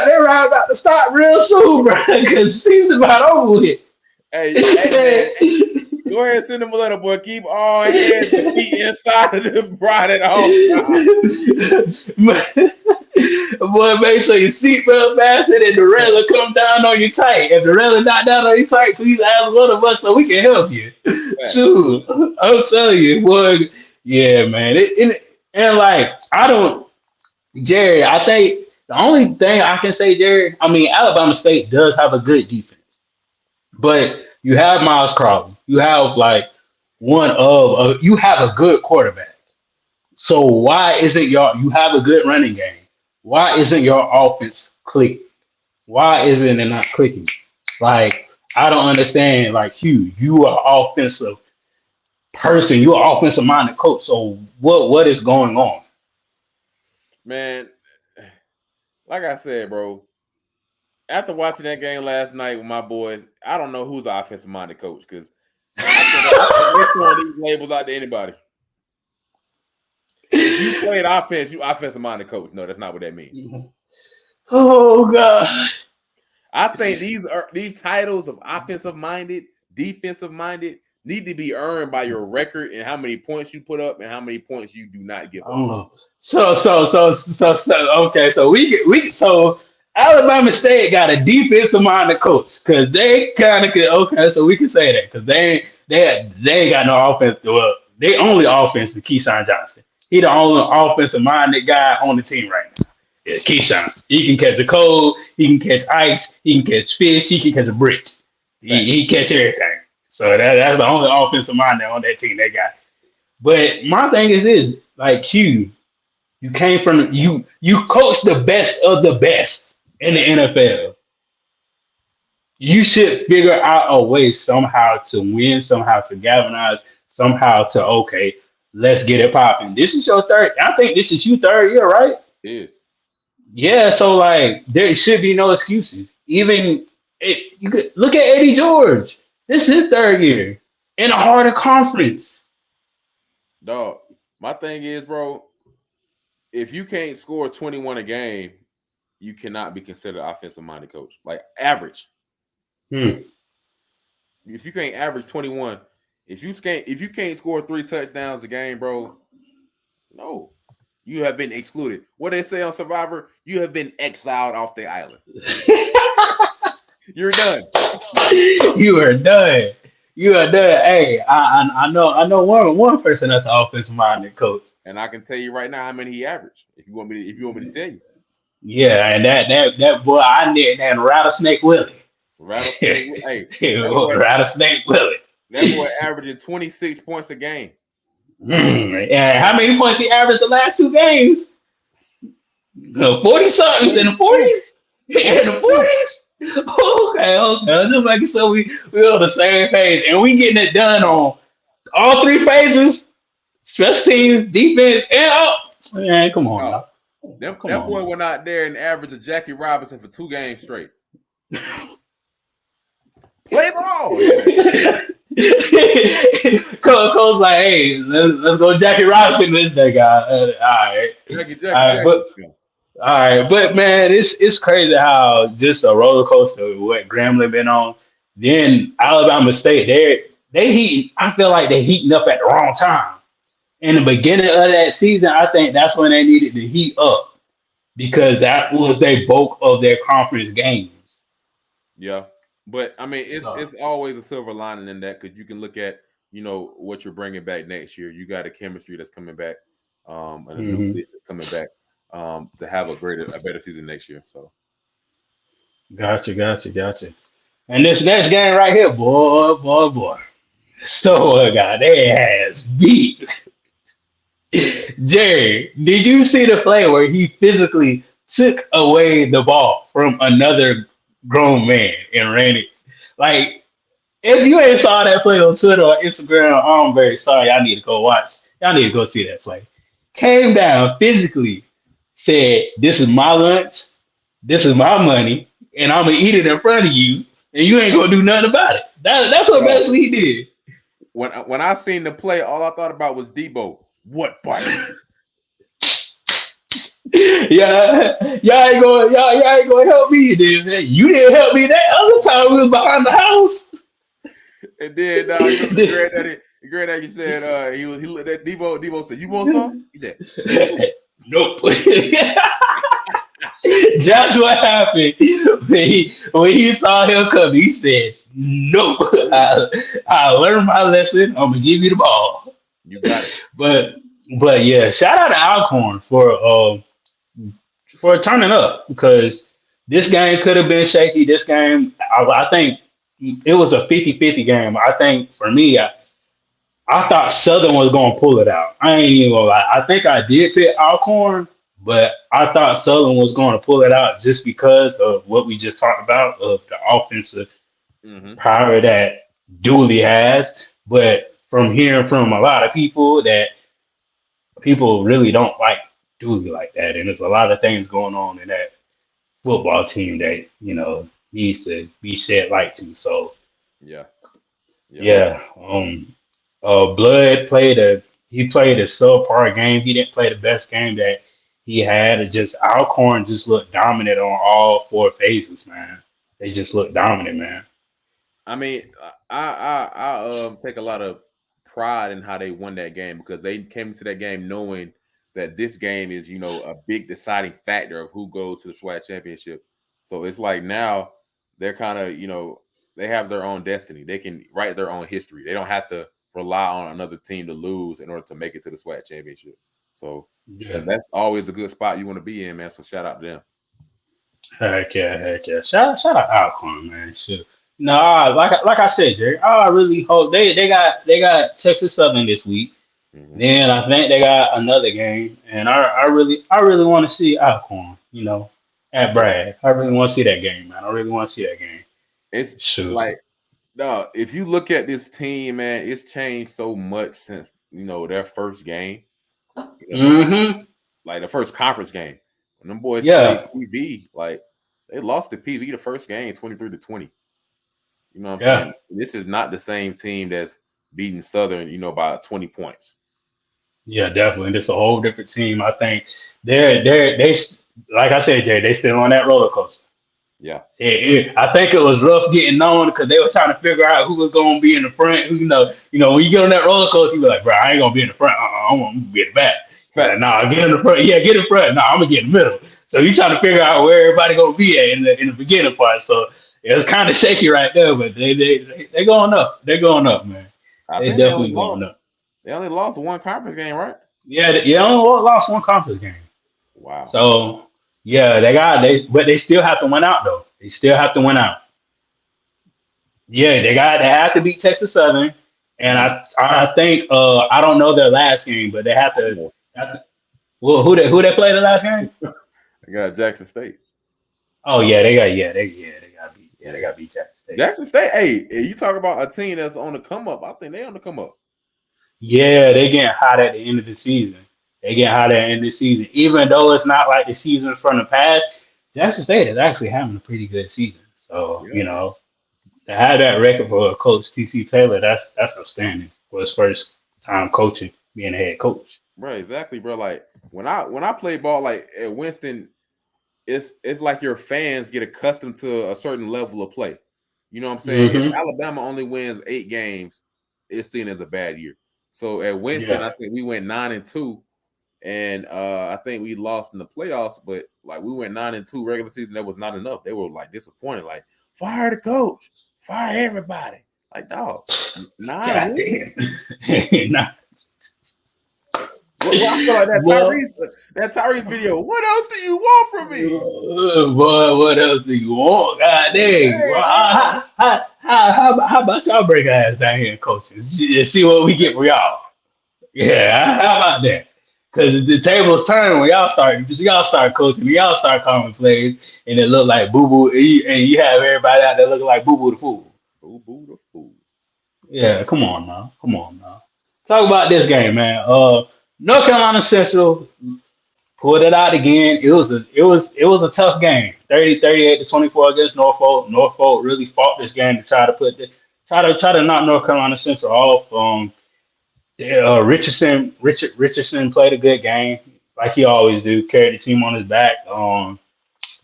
They ride about to stop real soon, bro, because the season's about over with. Hey, go ahead and send them a letter, boy. Keep all hands and feet inside of the bride at all times. Boy, make sure your seatbelt fastened and the railing come down on you tight. If the railing not down on you tight, please ask one of us so we can help you. Shoot, I'm telling you, boy. Yeah, man. Jerry, I think the only thing I can say, Jerry, I mean, Alabama State does have a good defense, but you have Miles Crowley. You have you have a good quarterback. So why isn't you have a good running game? Why isn't your offense click? Why isn't it not clicking? Like I don't understand. Like you are offensive person. You're an offensive minded coach. So what is going on? Man, like I said, bro, after watching that game last night with my boys, I don't know who's the offensive minded coach because I think they're throwing these labels out to anybody. If you played offense, you offensive minded coach. No, that's not what that means. Oh God. I think these titles of offensive minded, defensive minded need to be earned by your record and how many points you put up and how many points you do not give up. Oh. So okay. So Alabama State got a defensive minded coach because they kind of could. Okay, so we can say that because they ain't got no offense. Well, they only offense is Keyshawn Johnson. He the only offensive minded guy on the team right now. Yeah, Keyshawn. He can catch a cold. He can catch ice. He can catch fish. He can catch a brick. He catch everything. So that's the only offensive minded on that team. That guy. But my thing is this: like you came from you coach the best of the best in the NFL. You should figure out a way somehow to win, somehow to galvanize, somehow to okay, let's get it popping. This is your third. I think this is your third year, right? It is. Yeah, so like there should be no excuses. Even you could look at Eddie George. This is his third year in a harder conference. Dog, my thing is, bro, if you can't score 21 a game, you cannot be considered offensive minded coach. Like average. If you can't average 21, if you can't score 3 touchdowns a game, bro, no. You have been excluded. What they say on Survivor, you have been exiled off the island. You're done. You are done. You are done. Hey, I know one person that's an offensive minded coach. And I can tell you right now how many he averaged. If you want me to tell you. Yeah, and that boy I need that Rattlesnake Willie. Rattlesnake Willie. That boy averaging 26 points a game. And how many points he averaged the last 2 games? 40 something in the 40s? In the 40s? Okay. Just making sure we're on the same page. And we getting it done on all 3 phases. Special teams, defense, and up. Man, come on now. That boy went out there and averaged a Jackie Robinson for 2 games straight. Play ball. Coach like, hey, let's go Jackie Robinson this day, guy. All right. All right, but man, it's crazy how just a roller coaster what Grambling been on. Then Alabama State, I feel like they're heating up at the wrong time. In the beginning of that season, I think that's when they needed to heat up because that was their bulk of their conference games. Yeah. But I mean, it's always a silver lining in that because you can look at what you're bringing back next year. You got a chemistry that's coming back, and a new league that's coming back to have a better season next year. So, gotcha. And this next game right here, boy. So God, they has beat Jerry. Did you see the play where he physically took away the ball from another grown man and ran it? Like, if you ain't saw that play on Twitter or Instagram, I'm very sorry. I need to go watch. Y'all need to go see that play. Came down physically, said, "This is my lunch. This is my money, and I'm gonna eat it in front of you, and you ain't gonna do nothing about it." That's what basically he did. When I seen the play, all I thought about was Debo. What bite? Y'all ain't gonna help me. You didn't help me that other time we was behind the house. And then granddaddy said he looked at Debo. Debo said, "You want some?" He said, "Nope." That's what happened when he saw him come. He said, "Nope. I learned my lesson. I'm gonna give you the ball." You got it. But yeah, shout out to Alcorn for turning up because this game could have been shaky. This game, I think it was a 50-50 game. I think for me, I thought Southern was gonna pull it out. I ain't even gonna lie. I think I did pick Alcorn, but I thought Southern was gonna pull it out just because of what we just talked about of the offensive Mm-hmm. power that Dooley has. But from hearing from a lot of people that people really don't like Dooley like that, and there's a lot of things going on in that football team that needs to be shed light to. So Yeah. Yeah. yeah, Blood played a subpar game. He didn't play the best game that he had. It just Alcorn just looked dominant on all four phases, man. They just looked dominant, man. I mean, I take a lot of pride in how they won that game because they came into that game knowing that this game is, a big deciding factor of who goes to the SWAC championship. So it's like now they're kind of, they have their own destiny. They can write their own history. They don't have to rely on another team to lose in order to make it to the SWAC championship. So Yeah, that's always a good spot you want to be in, man. So shout out to them. heck yeah, heck yeah. Shout out Alcorn, man. Shit. Nah, like I said, Jerry. I really hope they got Texas Southern this week. Mm-hmm. Then I think they got another game, and I really want to see Alcorn, at Bragg. I really want to see that game, man. I really want to see that game. It's Shoot. like no, if you look at this team, man, it's changed so much since their first game. Mm-hmm. Like the first conference game. When them boys played Yeah. PV, like they lost to PV the first game 23-20. You know what I'm Yeah. saying? This is not the same team that's beating Southern, by 20 points. Yeah, definitely. It's a whole different team. I think they like I said, Jay, they still on that roller coaster. Yeah. I think it was rough getting known because they were trying to figure out who was going to be in the front. When you get on that roller coaster, you're like, bro, I ain't going to be in the front. I'm going to be in the back. Like, nah, get in the front. Yeah, get in front. Nah, I'm going to get in the middle. So you trying to figure out where everybody going to be at in the beginning part. So it was kind of shaky right there, but they going up. They're going up, man. I They think they definitely only going lost. up. They only lost one conference game, right? Yeah, they only lost one conference game. Wow. So yeah, but they still have to win out though. They still have to win out. Yeah, they have to beat Texas Southern, and I think I don't know their last game, but they have to. Well, who they play the last game? They got Jackson State. Oh yeah, they got beat Jackson State. Jackson State. Hey, you talk about a team that's on the come up. I think they on the come up. Yeah, they getting hot at the end of the season. They getting hot at the end of the season, even though it's not like the seasons from the past. Jackson State is actually having a pretty good season. So Yeah. to have that record for Coach TC Taylor, that's outstanding for his first time coaching, being a head coach. Right, exactly, bro. Like when I play ball, like at Winston, it's like your fans get accustomed to a certain level of play. You know what I'm saying? If Mm-hmm. Alabama only wins 8 games, it's seen as a bad year. So at Winston, Yeah, I think we went 9-2, and I think we lost in the playoffs. But like we went 9-2 regular season, that was not enough. They were like disappointed, like fire the coach, fire everybody. Like dog, 9 God wins. damn. Nah. Well, I feel like that Tyrese video. What else do you want from me? Boy, what else do you want? God dang. Hey, Well, how about y'all break our ass down here and coach and see what we get for y'all? Yeah, how about that? Because the tables turn when y'all start coaching, y'all start calling plays, and it look like Boo Boo, and you have everybody out there looking like Boo Boo the fool. Boo boo the fool. Yeah, come on now, come on now. Talk about this game, man. North Carolina Central pulled it out again. It was a tough game. 38-24 against Norfolk. Norfolk really fought this game to try to knock North Carolina Central off. Richardson played a good game, like he always do. Carried the team on his back.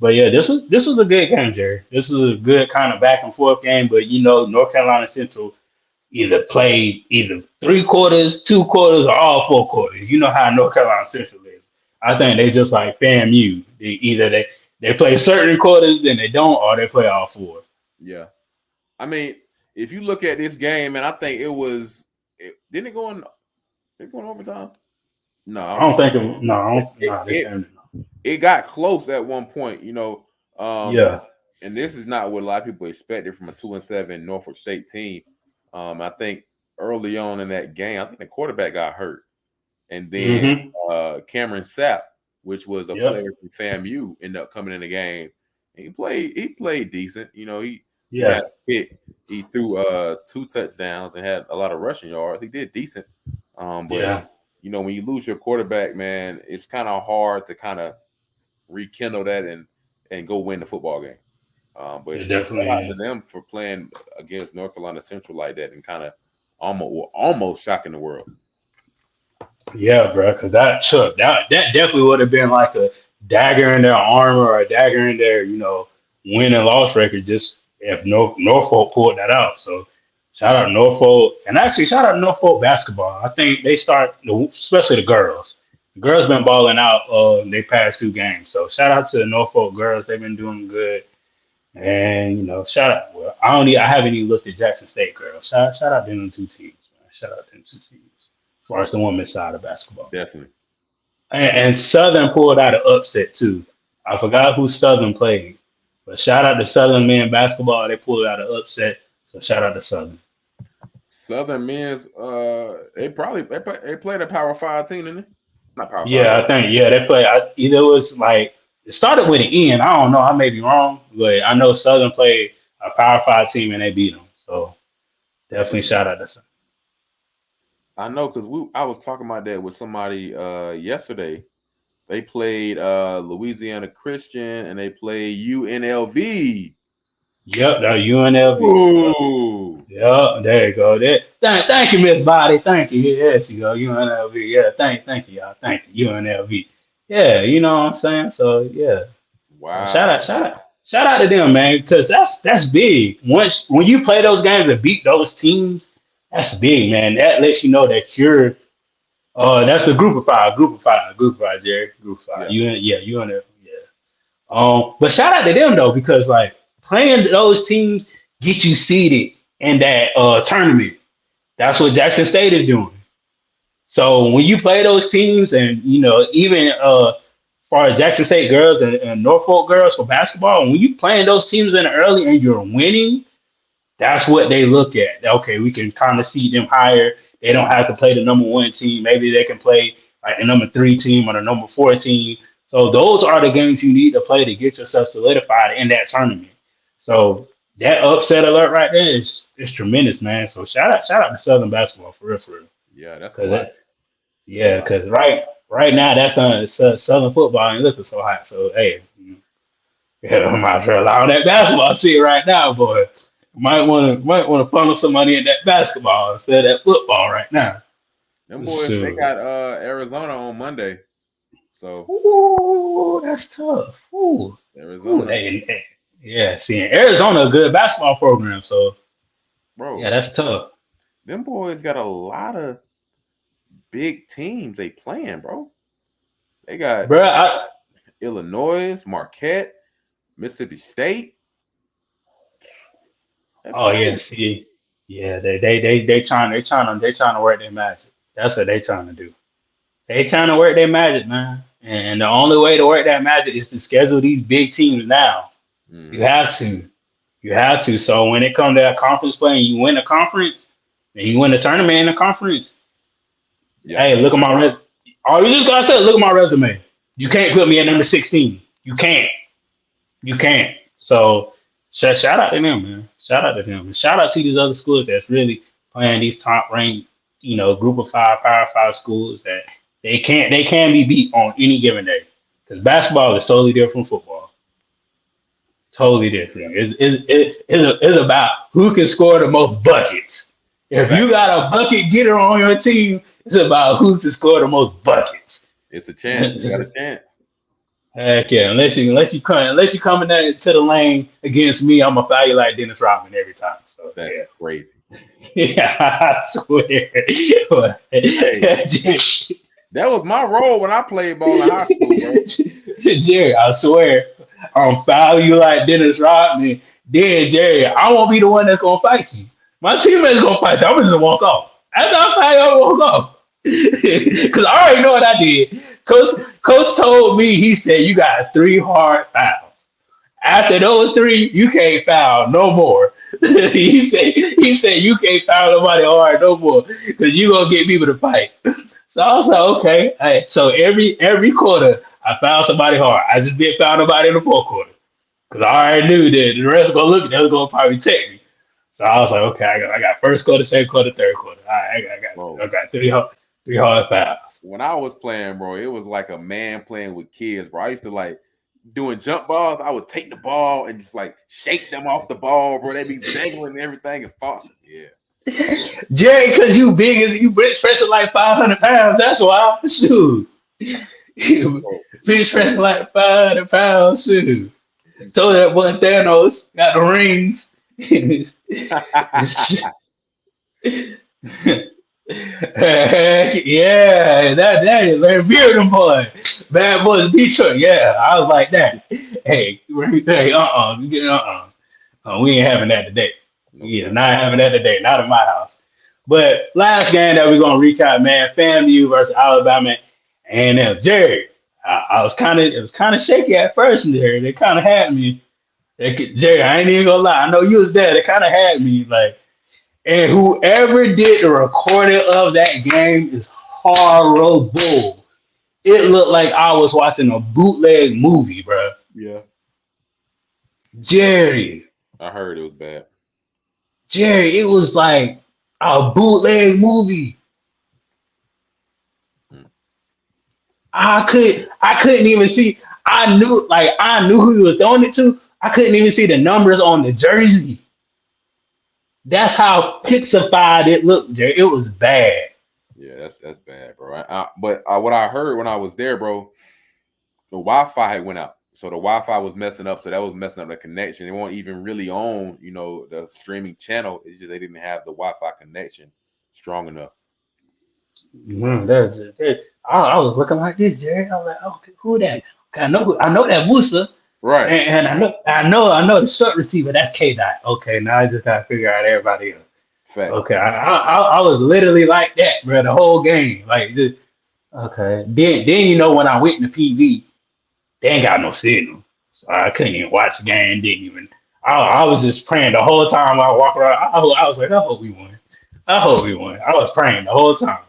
But yeah, this was a good game, Jerry. This was a good kind of back and forth game. But North Carolina Central either played either 3 quarters, 2 quarters, or all 4 quarters. You know how North Carolina Central is. I think they just like FAMU. They play certain quarters, then they don't, or they play all four. Yeah. I mean, if you look at this game, and I think didn't it go in overtime? No, I don't think it. No, I don't. No, this it, game. it got close at one point, Yeah. and this is not what a lot of people expected from a 2-7 Norfolk State team. I think early on in that game. I think the quarterback got hurt, and then Cameron Sapp, which was a player from FAMU, ended up coming in the game. And he played decent. You know, he had a pick. He threw 2 touchdowns and had a lot of rushing yards. He did decent. But you know, when you lose your quarterback, man, it's kind of hard to kind of rekindle that and go win the football game. But it definitely shout out to them for playing against North Carolina Central like that and kind of almost shocking the world. Yeah, bro, because that definitely would have been like a dagger in their armor or a dagger in their, you know, win and loss record just if Norfolk pulled that out. So shout out Norfolk, and actually shout out Norfolk basketball. I think they start, especially the girls. The girls been balling out they past 2 games. So shout out to the Norfolk girls. They've been doing good. And you know, shout out. Well, I haven't even looked at Jackson State girls. Shout out to them 2 teams, man. Shout out to them 2 teams. As far as the women's side of basketball. Definitely. And Southern pulled out an upset too. I forgot who Southern played, but shout out to Southern men basketball. They pulled out an upset, so shout out to Southern. Southern men's, they played a Power 5 team, didn't they? Not Power 5. I think they played. Either it was like it started with an N. I don't know. I may be wrong, but I know Southern played a Power 5 team and they beat them. So definitely shout out to Southern. I know because I was talking about that with somebody yesterday. They played Louisiana Christian and they played UNLV. Yep, that UNLV. Ooh. Yep, there you go. Thank you, Miss Body. Thank you. Yes, you go. UNLV. Yeah, thank you, y'all. Thank you, UNLV. Yeah, you know what I'm saying? So yeah. Wow. Shout out to them, man, because that's big. When you play those games and beat those teams, that's big, man. That lets you know that you're that's a group of five, Jerry. Group of 5. Yeah. UNLV. Yeah. But shout out to them though, because like playing those teams get you seeded in that tournament. That's what Jackson State is doing. So when you play those teams, and you know, even far as Jackson State girls and Norfolk girls for basketball, when you playing those teams in early and you're winning, that's what they look at. Okay, we can kind of seed them higher. They don't have to play the number 1 team. Maybe they can play like the number 3 team or the number 4 team. So those are the games you need to play to get yourself solidified in that tournament. So that upset alert right there is tremendous, man. So shout out to Southern basketball for real. Yeah, that's because right now that's Southern football ain't looking so hot. So hey, I might as well allow that basketball team right now, boy. Might want to funnel some money in that basketball instead of that football right now. Them boys, they got Arizona on Monday. So ooh, that's tough. Ooh. Arizona. Yeah, seeing Arizona a good basketball program, so bro. Yeah, that's tough. Them boys got a lot of big teams they playing, bro. They got Illinois, Marquette, Mississippi State. That's crazy. Yeah, they trying to work their magic. That's what they trying to do. They trying to work their magic, man. And the only way to work that magic is to schedule these big teams now. Mm-hmm. You have to. So when it comes to that conference play and you win the conference and you win the tournament in the conference, hey, look at my resume. All you just gotta say, look at my resume. You can't put me at number 16. You can't. So shout out to them, man. Shout out to them. And shout out to these other schools that's really playing these top ranked, group of 5, Power 5 schools that they can be beat on any given day. Because basketball is totally different from football. Totally different. It's about who can score the most buckets. If you got a bucket getter on your team, it's about who can score the most buckets. It's a chance. You got a chance. Heck yeah! Unless you coming to the lane against me, I'm gonna foul you like Dennis Rodman every time. So that's crazy. Yeah, I swear. Hey, that was my role when I played ball in high school, bro. Jerry, I swear, I'm foul you like Dennis Rodman. Then Jerry, I won't be the one that's gonna fight you. My teammates gonna fight you. I'm just gonna walk off. After I fight you, I walk off. Because I already know what I did. Coach told me, he said, you got 3 hard fouls. After those three, you can't foul no more. he said you can't foul nobody hard no more because you gonna get people to fight. So I was like, okay. Hey, so every quarter I found somebody hard. I just didn't found nobody in the fourth quarter because I already knew that the rest was gonna look at it, they was gonna probably take me. So I was like, okay, I got first quarter, second quarter, third quarter. All right, I Bro, got three hard fouls. when I was playing, bro, it was like a man playing with kids, bro. I used to like doing jump balls. I would take the ball and just like shake them off the ball, bro. They'd be dangling and everything and false. Yeah. Jerry, because you big as you bench pressing like 500 pounds. That's why. Shoot. Bench pressing like 500 pounds. Shoot. So that boy Thanos got the rings. Yeah, that is very beautiful boy. Bad boys Detroit. Yeah, I was like that. Hey, hey, we ain't having that today. No, Yeah, sir. not having that today. Not in my house. But last game that we're gonna recap, man, FAMU versus Alabama A&M. Jerry, I was kind of it was kind of shaky at first, Jerry. They kind of had me. Jerry, I ain't even gonna lie. I know you was there. They kind of had me like. And whoever did the recording of that game is horrible. It looked like I was watching a bootleg movie, bro. Yeah. Jerry, I heard it was bad. Jerry, it was like a bootleg movie. Hmm. I couldn't even see. I knew who he was throwing it to. I couldn't even see the numbers on the jersey. That's how pixified it looked, Jerry. It was bad. Yeah, that's bad, bro. But what I heard when I was there, bro, the Wi-Fi had went out. So the Wi-Fi was messing up. So that was messing up the connection. They weren't even really on, the streaming channel. It's just they didn't have the Wi-Fi connection strong enough. That's just it. I was looking like this, Jerry. I was like, okay, who that? Okay, I know that Musa, Right. and I know the short receiver. That's K Dot. Okay, now I just gotta figure out everybody else. Facts. Okay, I was literally like that, bro, the whole game. Like, just, okay. Then when I went to PV, they ain't got no signal, so I couldn't even watch the game. Didn't even. I was just praying the whole time I walk around. I was like, I hope we won. I hope we won. I was praying the whole time.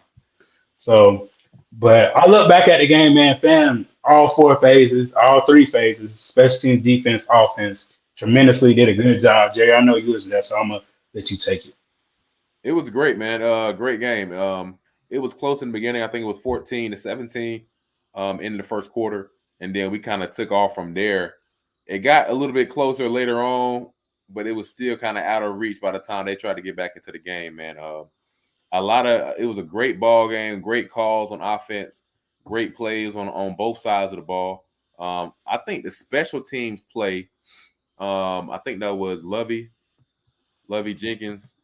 So, but I look back at the game, man, fam, all four phases, all three phases, special teams, defense, offense, tremendously did a good job. Jerry, I know you was there, so I'm going to let you take it. It was great, man. Great game. It was close in the beginning. I think it was 14-17 in the first quarter. And then we kind of took off from there. It got a little bit closer later on, but it was still kind of out of reach by the time they tried to get back into the game, man. It was a great ball game, great calls on offense, great plays on both sides of the ball. I think the special teams play, I think that was Lovey Jenkins,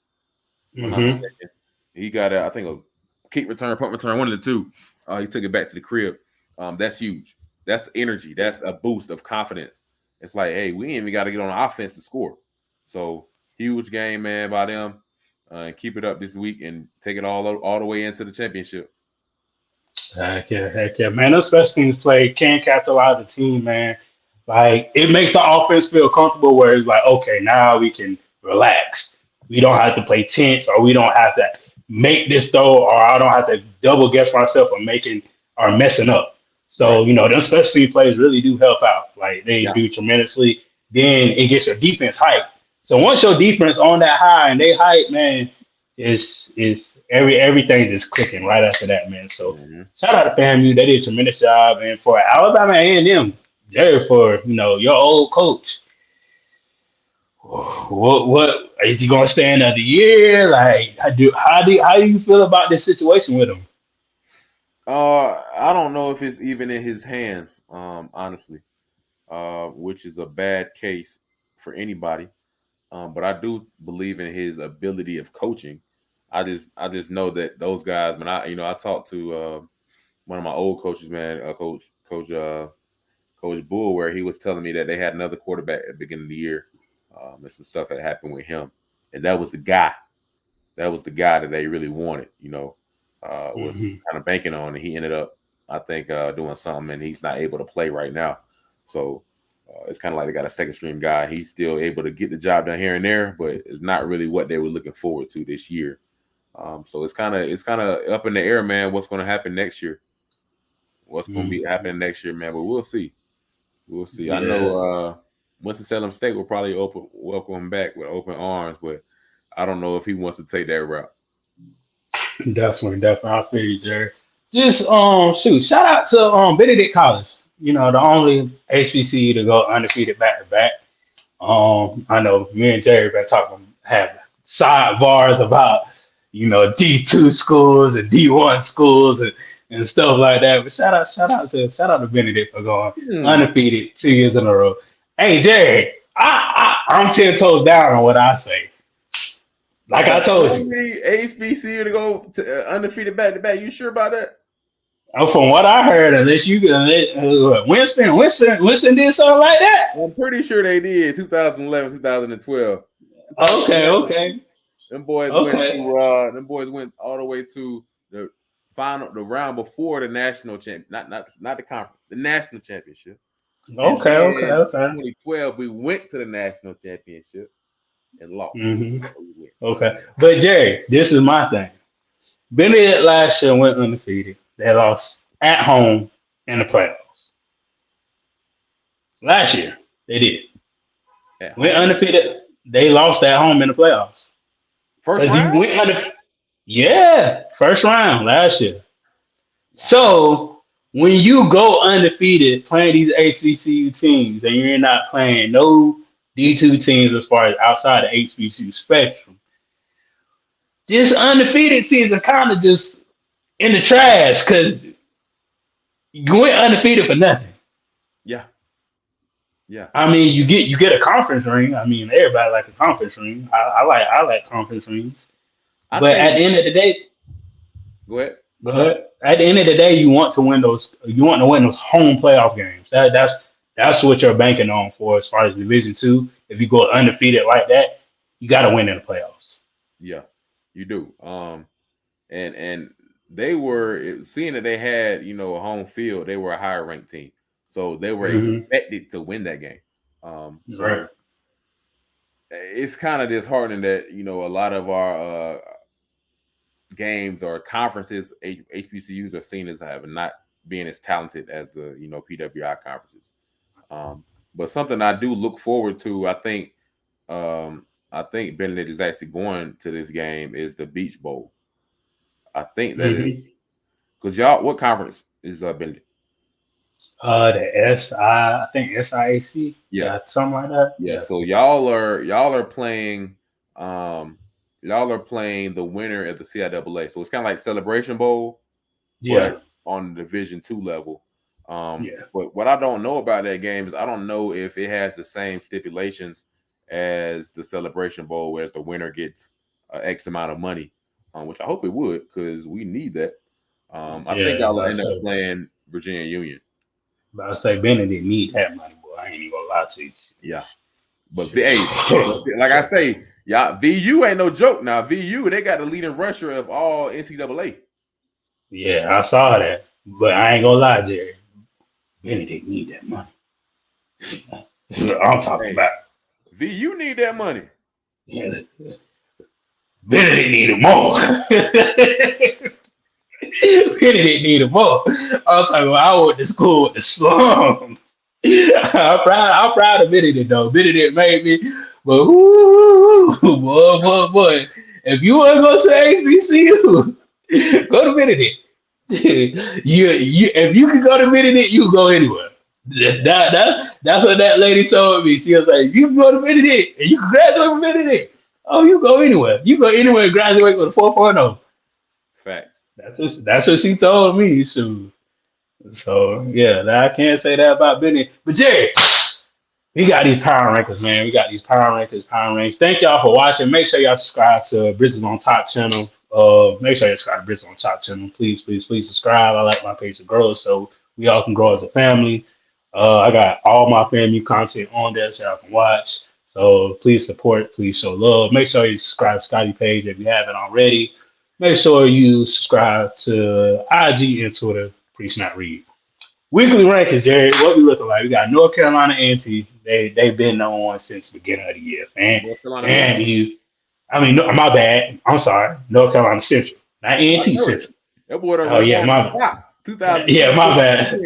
if I'm not Mm-hmm. mistaken. He got I think a kick return, punt return, one of the two. He took it back to the crib. That's huge. That's energy. That's a boost of confidence. It's like, hey, we ain't even got to get on offense to score. So huge game, man, by them. And keep it up this week and take it all the way into the championship. Heck yeah, man. Those special teams play can capitalize the team, man. Like it makes the offense feel comfortable where it's like, okay, now we can relax. We don't have to play tense or we don't have to make this throw or I don't have to double guess myself or making or messing up. Right. So, them special team plays really do help out. Like they Yeah. do tremendously. Then it gets your defense hype. So once your defense on that high and they hype, man, is everything just clicking right after that, man. So Mm-hmm. shout out to FAMU. They did a tremendous job. And for Alabama A&M, there for your old coach. What is he gonna stay another year? Like how do you feel about this situation with him? I don't know if it's even in his hands, honestly, which is a bad case for anybody. But I do believe in his ability of coaching. I just know that those guys, man. I talked to one of my old coaches, man, Coach Bull, where he was telling me that they had another quarterback at the beginning of the year, and some stuff had happened with him, and that was the guy. That was the guy that they really wanted. Was Hmm. kind of banking on, and he ended up, I think, doing something, and he's not able to play right now. So It's kind of like they got a second string guy. He's still able to get the job done here and there, but it's not really what they were looking forward to this year. So it's kind of up in the air, man. What's going to happen next year? What's going to be happening next year, man? But we'll see. We'll see. Yes. I know Winston-Salem State will probably welcome him back with open arms, but I don't know if he wants to take that route. Definitely. I feel you, Jerry. Just shout out to Benedict College. You know, the only HBCU to go undefeated back to back. I know me and Jerry been have sidebars about, you know, D2 schools and D1 schools and stuff like that. But shout out to Benedict for going undefeated 2 years in a row. Hey, Jerry, I'm 10 toes down on what I say. Like I told you, HBCU to go undefeated back to back. You sure about that? From what I heard, unless you Winston did something like that. I'm pretty sure they did. 2011, 2012. Okay. Them boys went all the way to the round before the national champ, not the conference, the national championship. Okay. 2012, we went to the national championship and lost. Okay, but Jerry, this is my thing. Benedict last year went undefeated. They lost at home in the playoffs. Last year, they did. Went undefeated. They lost at home in the playoffs. First round? First round last year. So when you go undefeated playing these HBCU teams and you're not playing no D2 teams as far as outside the HBCU spectrum, this undefeated season kind of just in the trash because you went undefeated for nothing. Yeah. I mean, you get a conference ring. I mean, everybody like a conference ring. I like conference rings. At the end of the day, go ahead. At the end of the day, you want to win those home playoff games. That's what you're banking on for as far as Division II. If you go undefeated like that, you got to win in the playoffs. Yeah, you do. And they were seeing that they had, you know, a home field. They were a higher ranked team, so they were expected to win that game. Right. It's kind of disheartening that, you know, a lot of our games or conferences, HBCUs are seen as not being as talented as the, you know, PWI conferences. But something I do look forward to, I think Benedict is actually going to this game is the Beach Bowl. I think that is because y'all. What conference is Benedict? The I think SIAC. Yeah, something like that. Yeah. So y'all are playing. Y'all are playing the winner of the CIAA. So it's kind of like Celebration Bowl. But on the Division II level. But what I don't know about that game is I don't know if it has the same stipulations as the Celebration Bowl, where the winner gets X amount of money, which I hope it would because we need that. I think I'll end up playing Virginia Union. But I say Benedict need that money, boy. I ain't even gonna lie to you. Yeah, but hey, like I say, y'all, VU ain't no joke now. VU, they got the leading rusher of all NCAA. Yeah, I saw that, but I ain't gonna lie, Jerry. Benedict need that money. I'm talking about. VU need that money. Yeah. Benedict needed more. Benedict needed more. I'm talking about. I went to school with the slums. I'm proud of Benedict though. Benedict made me, but boy. If you want to go to HBCU, go to Benedict. If you can go to Benedict, you can go anywhere. That's what that lady told me. She was like, you can go to Benedict and you can graduate from Benedict. Oh, you go anywhere. You go anywhere and graduate with a 4.0. Facts. That's what she told me. So yeah, I can't say that about Benedict. But Jerry, we got these power rankings, man. We got these power rankings. Thank y'all for watching. Make sure y'all subscribe to Bridges on Top channel. Make sure you subscribe to Bridges on Top channel. Please subscribe. I like my page to grow so we all can grow as a family. I got all my family content on there so y'all can watch. So please support, please show love. Make sure you subscribe to Scotty page if you haven't already. Make sure you subscribe to IG and Twitter, Pre-Snap Read. weekly rankings, Jerry. What we looking like? We got North Carolina A&T. They've been number one since the beginning of the year. North Carolina who? And you, I mean, no, my bad. I'm sorry. North Carolina Central, not A&T Central. That boy done Oh yeah, my bad. 2000. Yeah, my bad.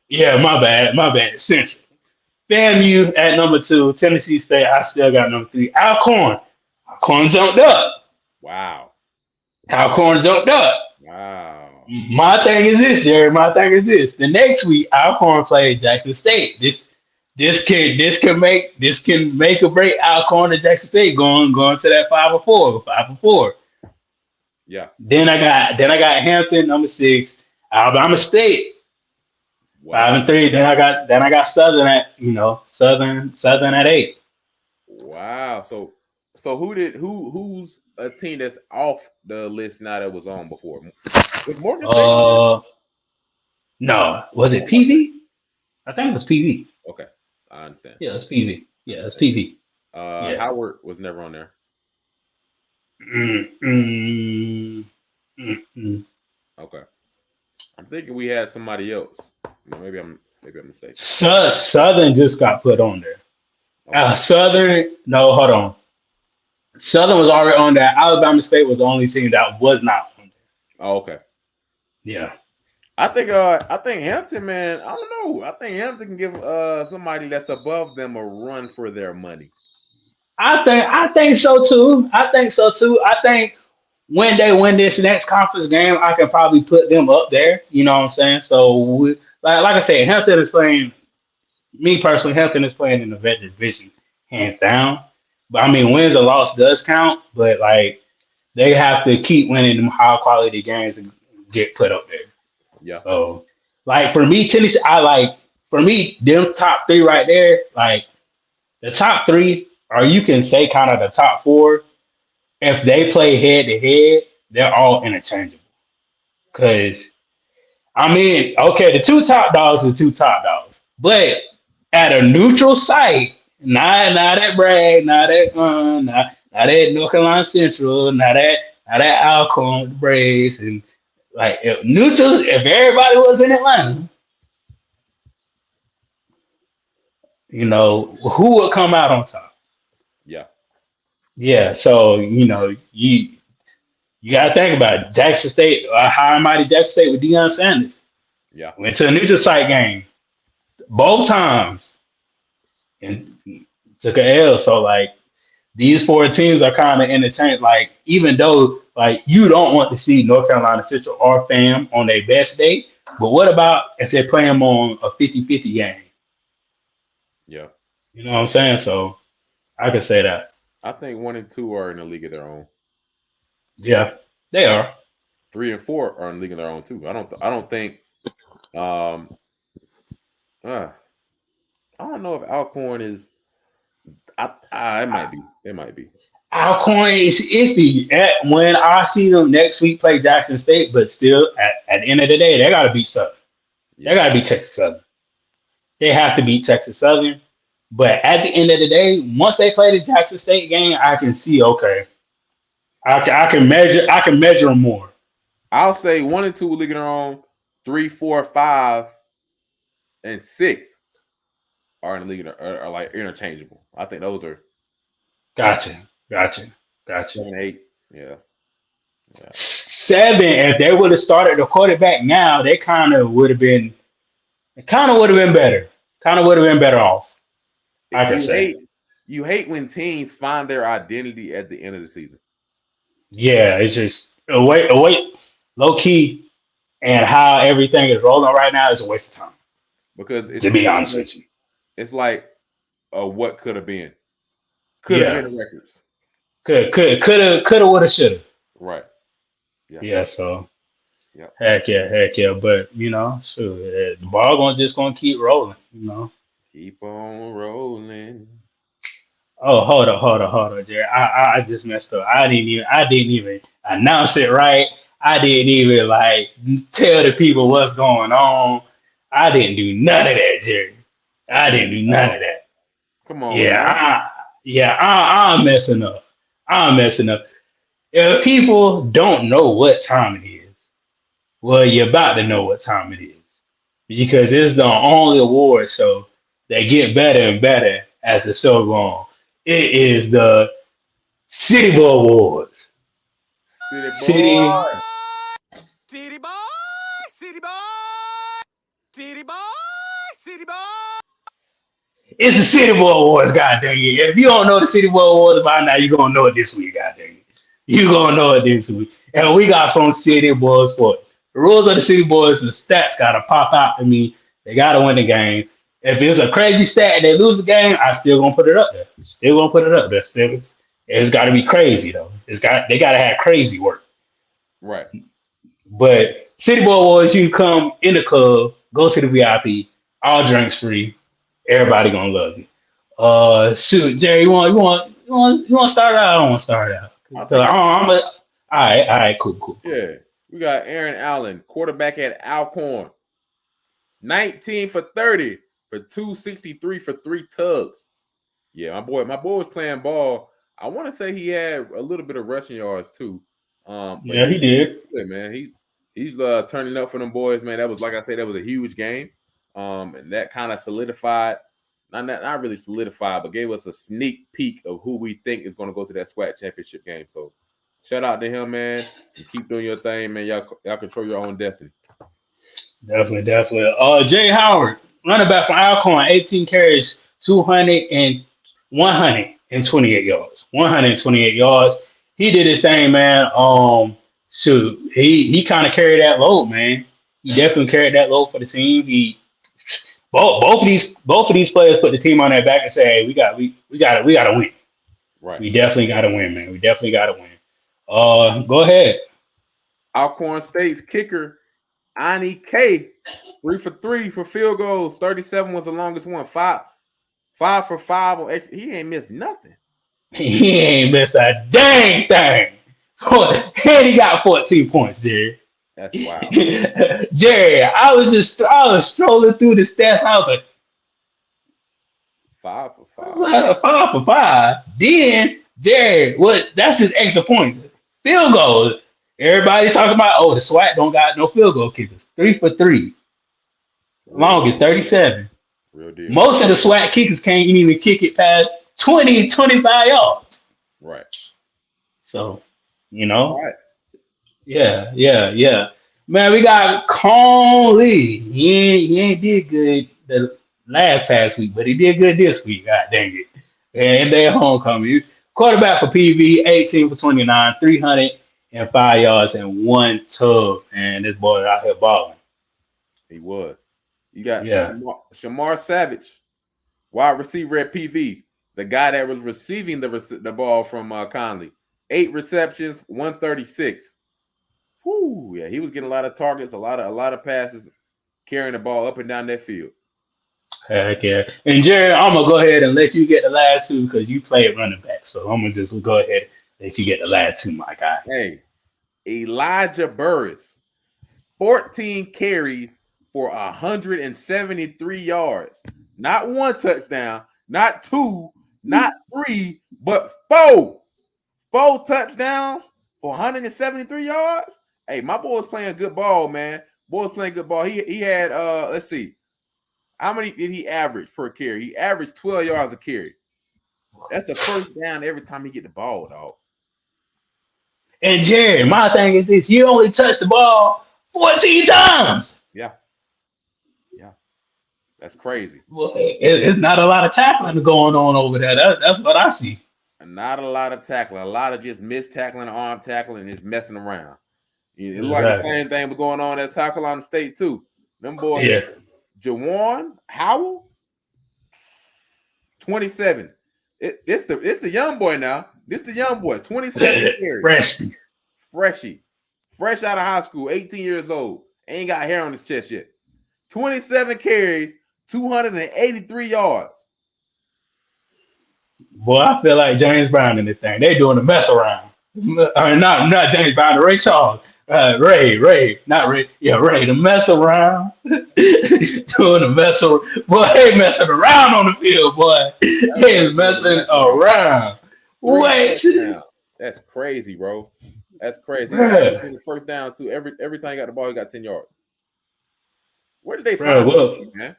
Yeah, my bad. My bad. Central. FAMU at number 2. Tennessee State. I still got number 3. Alcorn. Alcorn jumped up. Wow. Alcorn jumped up. Wow. My thing is this, Jerry. My thing is this. The next week, Alcorn played Jackson State. This can make or break Alcorn and Jackson State going to that 5-4. Yeah. Then I got Hampton number 6, Alabama State 5-3. Then I got Southern at Southern at 8. Wow. So who's a team that's off the list now that was on before? Was Morgan State? No. Was it PV? I think it was PV. Okay, I understand. Yeah, it's PV. Yeah, it's PV. Howard was never on there. Okay. I'm thinking we had somebody else. Maybe I'm mistaken. Southern just got put on there. Okay. Southern. No, hold on. Southern was already on there. Alabama State was the only team that was not on there. Oh, okay. Yeah. I think Hampton, man. I don't know. I think Hampton can give somebody that's above them a run for their money. I think so too. I think when they win this next conference game, I can probably put them up there. You know what I'm saying? So, like I said, Hampton is playing. Me personally, Hampton is playing in the vet division, hands down. But I mean, wins or loss does count. But like, they have to keep winning them high quality games and get put up there. Yeah. So, like for me, Tennessee, them top 3 right there, like the top 3, or you can say kind of the top 4. If they play head to head, they're all interchangeable. Because, I mean, okay, the 2 top dogs are 2 top dogs. But at a neutral site, not at Bragg, not at North Carolina Central, not at Alcorn, the Braves, and like if everybody was in Atlanta, who would come out on top? Yeah. Yeah, so you gotta think about it. Jackson State, high and mighty Jackson State with Deion Sanders. Yeah. Went to a neutral site game both times and took an L. So like these 4 teams are kind of interchanged. Like even though like you don't want to see North Carolina Central or FAM on their best day, but what about if they play them on a 50-50 game? Yeah. You know what I'm saying? So I could say that. I think 1 and 2 are in a league of their own. Yeah, they are. 3 and 4 are in a league of their own too. I don't think. I don't know if Alcorn is. It might be. It might be. Alcorn is iffy when I see them next week play Jackson State, but still at the end of the day, they got to beat Southern. Yeah. They got to beat Texas Southern. They have to beat Texas Southern. But at the end of the day, once they play the Jackson State game, I can see, okay, I can measure them more. I'll say 1 and 2 league of their own, 3, 4, 5, and 6 are in the league are like interchangeable. I think those are. Gotcha. 7 and 8. Yeah. 7. If they would have started the quarterback now, they kind of would have been better. Kind of would have been better off. I can say. You hate when teams find their identity at the end of the season. Yeah, it's just a way low key, and how everything is rolling right now is a waste of time. Because to be honest with you, it's like what could have been. Could have been the records. Coulda, woulda, shoulda. Right. Yeah. So. Yeah. Heck yeah. But the ball gonna keep rolling. Keep on rolling. Oh, hold on, Jerry. I just messed up. I didn't even announce it right. I didn't even tell the people what's going on. I didn't do none of that, Jerry. I didn't do none of that. Come on. I'm messing up. If people don't know what time it is, well, you're about to know what time it is. because it's the only award show that get better and better as the show goes on. It is the City Boy Awards. City City, boy. City boy, city boy, city boy, city boy. it's the City Boy Awards, god dang it. If you don't know the City Boy Awards by now, you're gonna know it this week, god dang it. You're gonna know it this week. And we got some City Boys for it. The rules of the City Boys, the stats gotta pop out to me. They gotta win the game. If it's a crazy stat and they lose the game, I still gonna put it up there. Still gonna put it up there. Still, it's gotta be crazy though. They gotta have crazy work. Right. But City Boy Awards, you come in the club, go to the VIP, all drinks free. Everybody gonna love you. Shoot, Jerry, you want to start out? I don't want to start out. All right, cool. Yeah. We got Aaron Allen, quarterback at Alcorn. 19 for 30 for 263 for 3 tugs. Yeah, my boy was playing ball. I want to say he had a little bit of rushing yards too. Yeah, he did. Good, man. He's turning up for them boys, man. That was, like I said, that was a huge game. And that kind of solidified, not really solidified, but gave us a sneak peek of who we think is going to go to that SWAC championship game. So shout out to him, man. And keep doing your thing, man. Y'all control your own destiny. Definitely. Jay Howard, running back from Alcorn, 18 carries, 128 yards. 128 yards. He did his thing, man. Shoot, he kind of carried that load, man. He definitely carried that load for the team. Both of these players put the team on their back and say, "Hey, we got to win. Right. We definitely got to win, man. We definitely got to win." Go ahead. Alcorn State's kicker, Ani K, 3 for 3 for field goals. 37 was the longest one. 5 for 5 on extra. He ain't missed nothing. He ain't missed a dang thing. And he got 14 points, Jerry. That's wild. Jerry, I was strolling through the stats. I was like, 5 for 5. 5 for 5. Then Jerry, that's his extra point. Field goals. Everybody talking about, the SWAT don't got no field goal kickers. 3 for 3. Longest 37. Real deal. Most of the SWAT kickers can't even kick it past 20, 25 yards. Right. So, Right. Yeah. Man, we got Conley. He ain't did good the last past week, but he did good this week. God dang it. And they're homecoming. Quarterback for PV, 18 for 29, 305 yards and 1 tug. And this boy out here balling. He was. You got Shamar Savage, wide receiver at PV, the guy that was receiving the ball from Conley. 8 receptions, 136. Whoo, yeah, he was getting a lot of targets, a lot of passes, carrying the ball up and down that field. Heck yeah. And Jerry, I'm gonna go ahead and let you get the last two because you play at running back. So I'm gonna just go ahead and let you get the last two, my guy. Hey, Elijah Burris, 14 carries for 173 yards. Not 1 touchdown, not 2, not 3, but 4. 4 touchdowns for 173 yards. Hey, my boy's playing good ball, man. Boy's playing good ball. He had let's see. How many did he average per carry? He averaged 12 yards a carry. That's the first down every time he get the ball, dog. And Jerry, my thing is this: you only touched the ball 14 times. Yeah. That's crazy. Well, it's not a lot of tackling going on over there. That's what I see. Not a lot of tackling. A lot of just missed tackling, arm tackling, and just messing around. It's like the same thing was going on at South Carolina State too. Them boys. Yeah. Jawan Howell, 27. It's the young boy now. This the young boy, 27 years. Freshie. Fresh out of high school, 18 years old. Ain't got hair on his chest yet. 27 carries, 283 yards. Boy, I feel like James Brown in this thing. They doing a mess around. Not James Brown, Ray Charles. Ray, not Ray. Yeah, Ray, the mess around. Doing the mess around. Boy, they messing around on the field, boy. They messing around. Wait. That's crazy, bro. That's crazy. Yeah. First down too. Every time he got the ball, he got 10 yards. Where did they Bro, find well, him, man?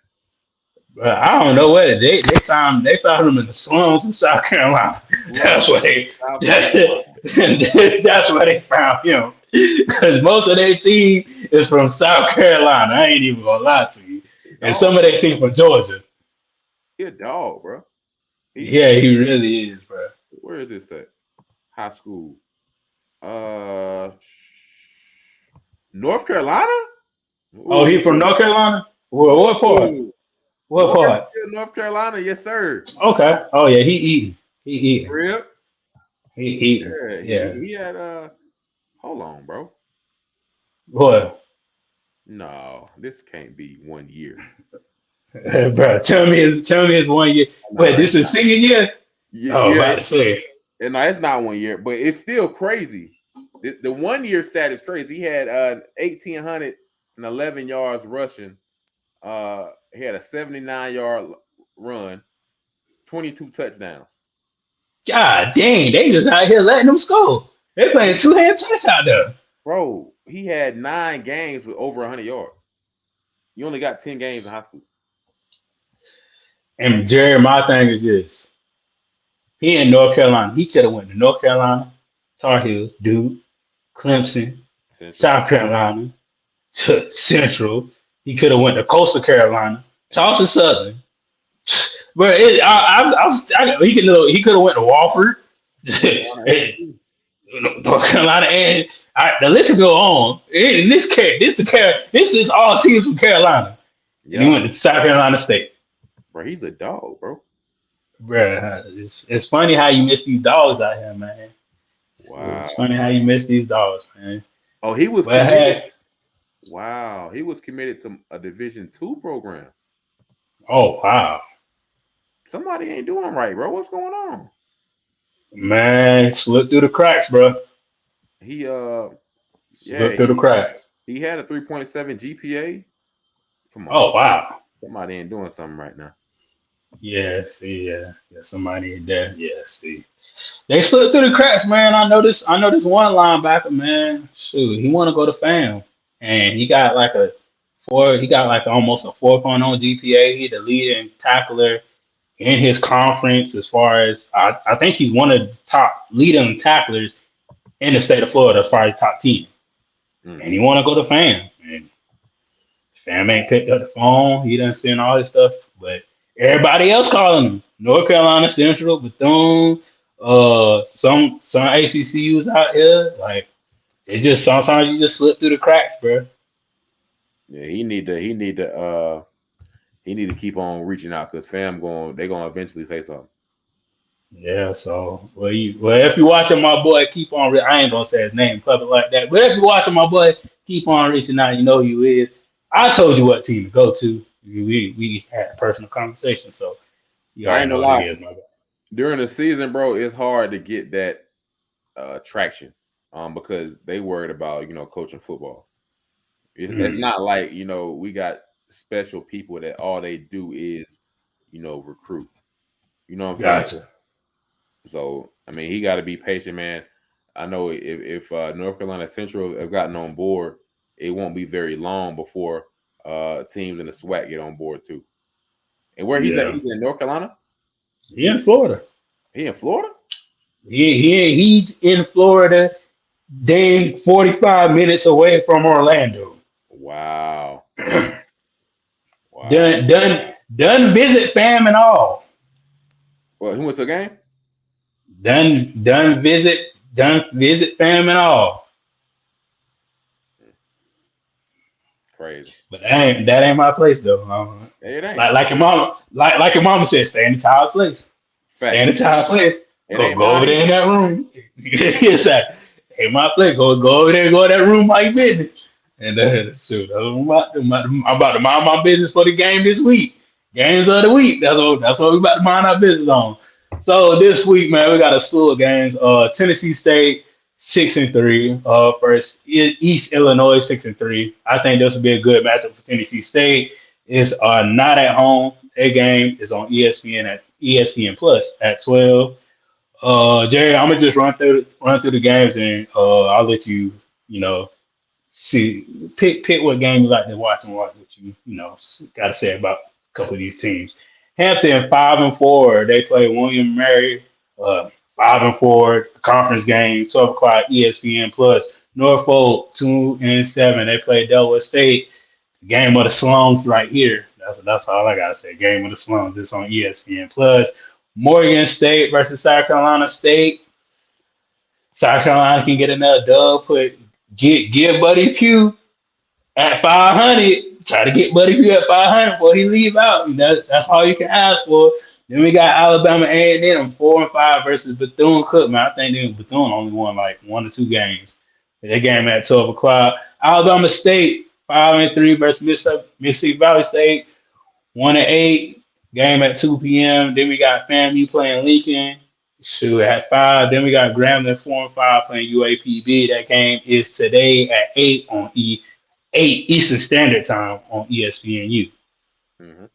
I don't know where they found him in the slums in South Carolina. That's where they South Carolina. that's where they found him. Because most of their team is from South Carolina. I ain't even gonna lie to you. And some of their team from Georgia. He a dog, bro. Yeah, he really is, bro. Where is this at? High school. North Carolina? Ooh. Oh, he from North Carolina? Well, what part? Ooh. What part? North Carolina, yes, sir. Okay. Oh yeah, he eating. He eating. Real? He eating. Yeah. He had hold on, bro. What? No, this can't be 1 year. Bro, tell me it's 1 year. Wait, this is senior year? Yeah, about to say. And no, it's not 1 year, but it's still crazy. The 1 year stat is crazy. He had 1,811 yards rushing. He had a 79-yard run, 22 touchdowns. God dang, they just out here letting them score. They playing two-hand touch out there. Bro, he had 9 games with over 100 yards. You only got 10 games in high school. And Jerry, my thing is this. He in North Carolina. He could have went to North Carolina, Tar Heels, Duke, Clemson, Central. South Carolina, to Central. He could have went to Coastal Carolina, Charleston Southern. But he could have went to Wofford, North Carolina, and the list could go on. In this case, this is all teams from Carolina. Yeah. He went to South Carolina State. Bro, he's a dog, bro. Bro, it's funny how you miss these dogs out here, man. Wow. It's funny how you miss these dogs, man. Oh, he was committed. Wow, he was committed to a Division II program. Oh, wow. Somebody ain't doing right, bro. What's going on? Man, slipped through the cracks, bro. He slipped through the cracks. He had a 3.7 GPA. Come on. Oh, wow. Somebody ain't doing something right now. Yeah, see, yeah, somebody in there. Yeah, see, they slipped through the cracks, man. I know this one linebacker, man. Shoot, he want to go to FAM, and he got like almost a 4.0 GPA. He the leading tackler in his conference as far as I think he's one of the top leading tacklers in the state of Florida as far as top 10. And he want to go to FAM, and FAM ain't picked up the phone. He done seen all this stuff, but everybody else calling him. North Carolina Central, Bethune, some HBCUs out here. Like, it just sometimes you just slip through the cracks, bro. Yeah, he need to keep on reaching out because FAM they're gonna eventually say something. Yeah, so if you're watching my boy, keep on. I ain't gonna say his name public like that, but if you're watching my boy, keep on reaching out. You know who you is. I told you what team to go to. We had a personal conversation, so you already know what it is, my guy. During the season, bro, it's hard to get that traction because they worried about coaching football. It's not like we got special people that all they do is recruit. You know what I'm saying? So I mean, he got to be patient, man. I know if North Carolina Central have gotten on board, it won't be very long before teams in the SWAC get on board too. And where he's at? He's in North Carolina. He in Florida. He in Florida? He's in Florida. Dang, 45 minutes away from Orlando. Wow. Done visit fam and all. Well, he went to a game? Done visit fam and all. Crazy. But that ain't my place though. It ain't. Like your mama said, stay in the child's place. Fact. Stay in the child's place. Go over there in that room. Exactly. Hey, my place. Go over there and go to that room while you busy. And shoot, I'm about to mind my business for the game this week. Games of the week. That's what we about to mind our business on. So this week, man, we got a slew of games. Tennessee State 6-3. First East Illinois 6-3. I think this would be a good matchup for Tennessee State. It's not at home. Their game is on ESPN Plus at 12. Jerry, I'm gonna just run through the games and I'll let you pick what game you like to watch and what got to say about a couple of these teams. Hampton 5-4. They play William Mary 5-4 conference game 12 o'clock ESPN plus. Norfolk 2-7. They play Delaware State. Game of the slums right here. That's all I gotta say. Game of the slums. It's on ESPN plus. Morgan State versus South Carolina State. South Carolina can get another dub. Give Buddy Pugh at 500. Try to get Buddy Pugh at 500 before he leave out. That's all you can ask for. Then we got Alabama A&M 4-5 versus Bethune-Cookman. I think Bethune only won like 1 or 2 games. That game at 12 o'clock. Alabama State 5-3 versus Mississippi Valley State 1-8. Game at 2 p.m. Then we got FAMU playing Lincoln. Shoot, at 5. Then we got Grambling 4-5 playing UAPB. That game is today at 8 on 8 Eastern Standard Time on ESPNU. Mm-hmm.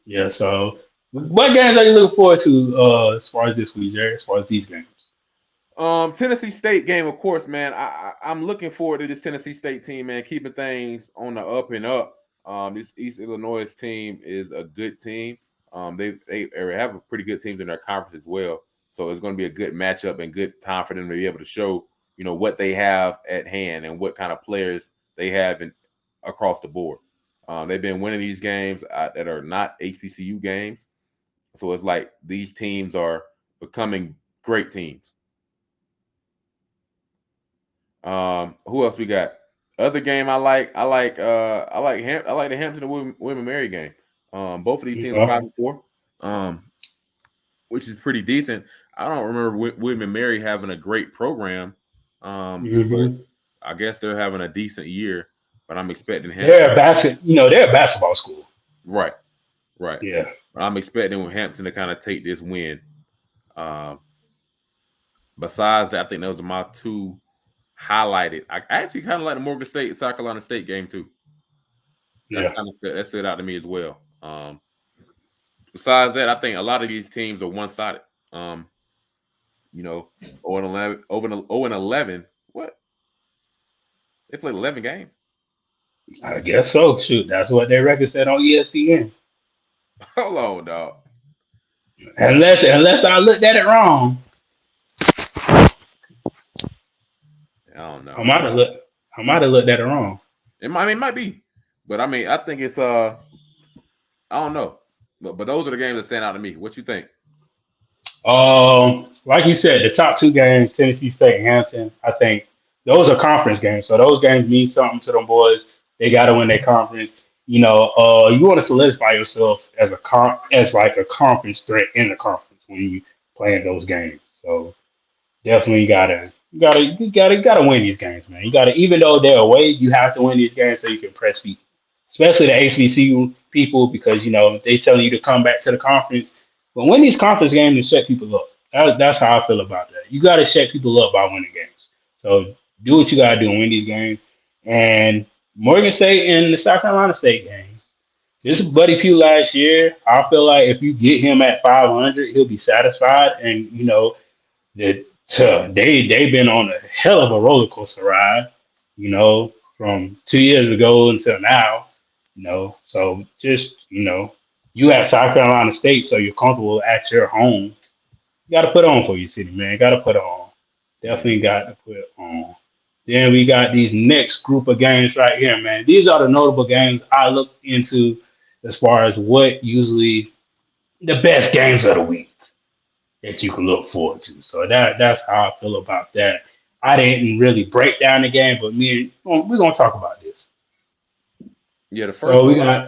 Yeah, so what games are you looking forward to as far as this week, Jerry, as far as these games? Tennessee State game, of course, man. I'm looking forward to this Tennessee State team, man, keeping things on the up and up. This East Illinois team is a good team. They have a pretty good team in their conference as well. So it's going to be a good matchup and good time for them to be able to show, what they have at hand and what kind of players they have across the board. They've been winning these games that are not HBCU games. So it's like these teams are becoming great teams. Who else we got? Other game I like the Hampton and William Mary game. Both of these teams are 5-4, which is pretty decent. I don't remember William and Mary having a great program. But I guess they're having a decent year. But I'm expecting Hampton. They're a basketball school. Right. Yeah. But I'm expecting Hampton to kind of take this win. Besides that, I think those are my two highlighted. I actually kind of like the Morgan State South Carolina State game too. That stood out to me as well. Besides that, I think a lot of these teams are one-sided. 0-11. What? They played 11 games. I guess so. Shoot, that's what their record said on ESPN. Hold on, dog. Unless I looked at it wrong. I don't know. I might have looked at it wrong. It might be, but I mean, I think it's I don't know, but those are the games that stand out to me. What you think? Like you said, the top 2 games, Tennessee State and Hampton. I think those are conference games, so those games mean something to them boys. They got to win their conference. You want to solidify yourself as a conference threat in the conference when you play in those games. So definitely you gotta win these games, man. You gotta, even though they're away, you have to win these games so you can press people, especially the HBCU people, because they telling you to come back to the conference. But win these conference games and shut people up. That's how I feel about that. You gotta shut people up by winning games. So do what you gotta do and win these games. And Morgan State and the South Carolina State game. This is Buddy Pugh last year. I feel like if you get him at 500, he'll be satisfied. And they've been on a hell of a roller coaster ride. From 2 years ago until now. So just you at South Carolina State, so you're comfortable at your home. You got to put on for your city, man. Got to put on. Definitely got to put on. Then we got these next group of games right here, man. These are the notable games I look into as far as what usually the best games of the week that you can look forward to. So that's how I feel about that. I didn't really break down the game, but we're gonna talk about this. Yeah, the first one.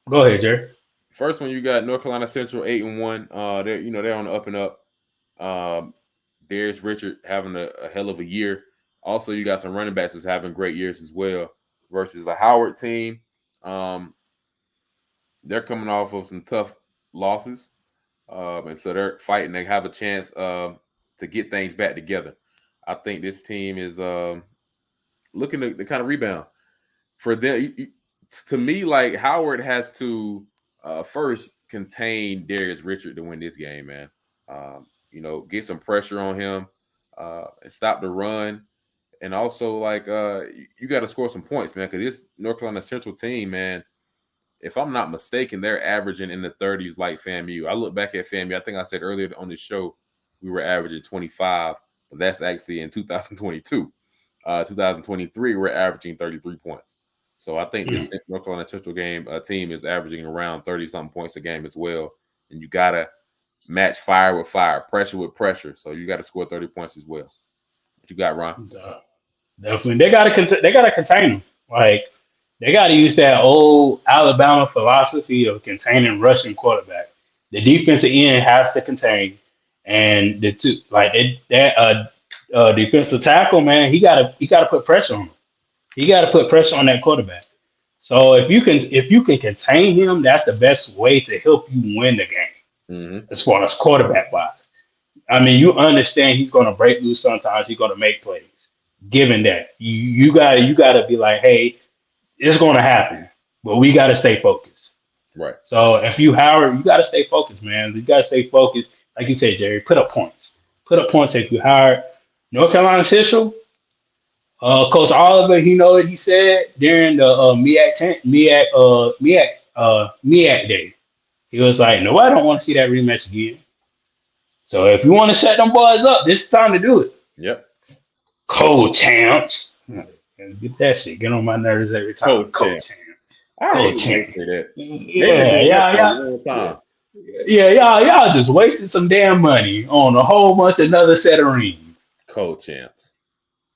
Go ahead, Jerry. First one, you got North Carolina Central 8-1. They're on the up and up. Darius Richard having a hell of a year. Also, you got some running backs that's having great years as well. Versus the Howard team, they're coming off of some tough losses, and so they're fighting. They have a chance to get things back together. I think this team is looking to kind of rebound. For them, to me, like Howard has to first contain Darius Richard to win this game, man. Get some pressure on him and stop the run. And also, like, you got to score some points, man, because this North Carolina Central team, man, if I'm not mistaken, they're averaging in the 30s like FAMU. I look back at FAMU. I think I said earlier on this show we were averaging 25, but that's actually in 2022. 2023, we're averaging 33 points. So I think this North Carolina Central game team is averaging around 30-something points a game as well. And you got to match fire with fire, pressure with pressure. So you got to score 30 points as well. What you got, Ron? Definitely, they gotta contain them. Like they gotta use that old Alabama philosophy of containing rushing quarterback. The defensive end has to contain, and the two like defensive tackle man, he gotta put pressure on him. He gotta put pressure on that quarterback. So if you can contain him, that's the best way to help you win the game Mm-hmm. as far as quarterback wise. I mean, you understand he's going to break loose sometimes. He's going to make plays. Given that, you gotta be like, hey, it's going to happen, but we got to stay focused. Right. So if you Howard, you got to stay focused, man. You got to stay focused, like you said, Jerry. Put up points. Put up points. If you Howard, North Carolina Central, Coach Oliver, he know what he said during the MEAC day. He was like, no, I don't want to see that rematch again. So if you want to set them boys up, this is the time to do it. Yep. Co-champs. Get that shit. Get on my nerves every time. Co-champ. I hate when they say that. Y'all just wasted some damn money on a whole bunch of another set of rings. Co-champs.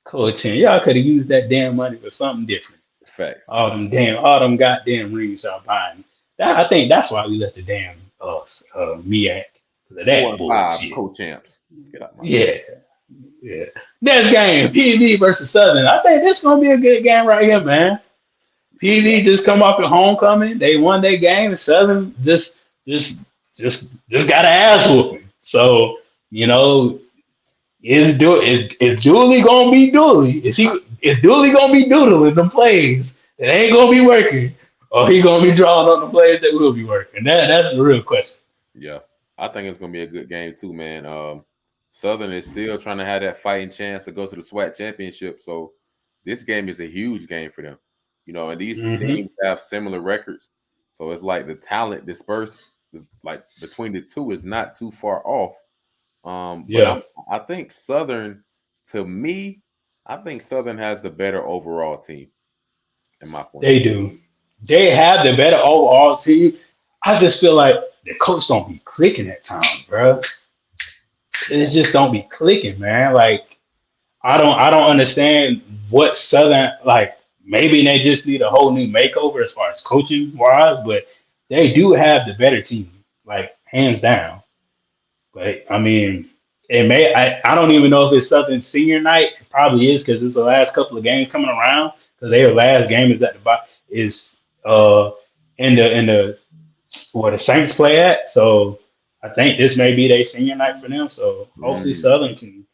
Co-champ. Y'all could have used that damn money for something different. Facts. All them goddamn rings y'all buying. I think that's why we let the damn MEAC. That 4 and 5 co-champs. Yeah. Next game, PV versus Southern. I think this is gonna be a good game right here, man. PV just come off at homecoming. They won their game. Southern just got an ass whooping. So is Dooley gonna be Dooley? Is Dooley gonna be doodling the plays that ain't gonna be working, or he gonna be drawing on the plays that will be working? That's the real question. Yeah. I think it's going to be a good game too, man. Southern is still trying to have that fighting chance to go to the SWAC championship. So this game is a huge game for them. And these teams have similar records. So it's like the talent dispersed like between the two is not too far off. But I think Southern, to me, has the better overall team. In my point, they do. They have the better overall team. I just feel like the coach don't be clicking at times, bro. It just don't be clicking, man. Like I don't understand what Southern like. Maybe they just need a whole new makeover as far as coaching wise, but they do have the better team, like hands down. But I mean, it may. I don't even know if it's Southern senior night. It probably is because it's the last couple of games coming around. Because their last game is at in the where the Saints play at. So I think this may be their senior night for them. So hopefully Southern can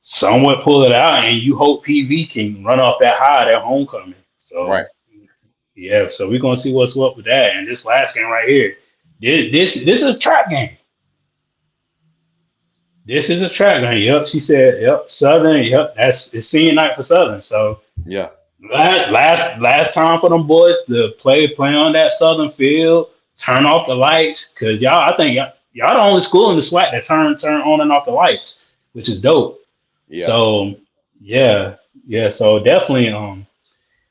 somewhat pull it out, and you hope PV can run off that high at homecoming. So yeah, so we're gonna see what's up with that. And this last game right here, this is a trap game. This is a trap game. Yep, she said. Yep, Southern. Yep, it's senior night for Southern. So yeah. Last time for them boys to play on that Southern field, turn off the lights, because I think y'all the only school in the SWAC that turn on and off the lights, which is dope. Yeah. So so definitely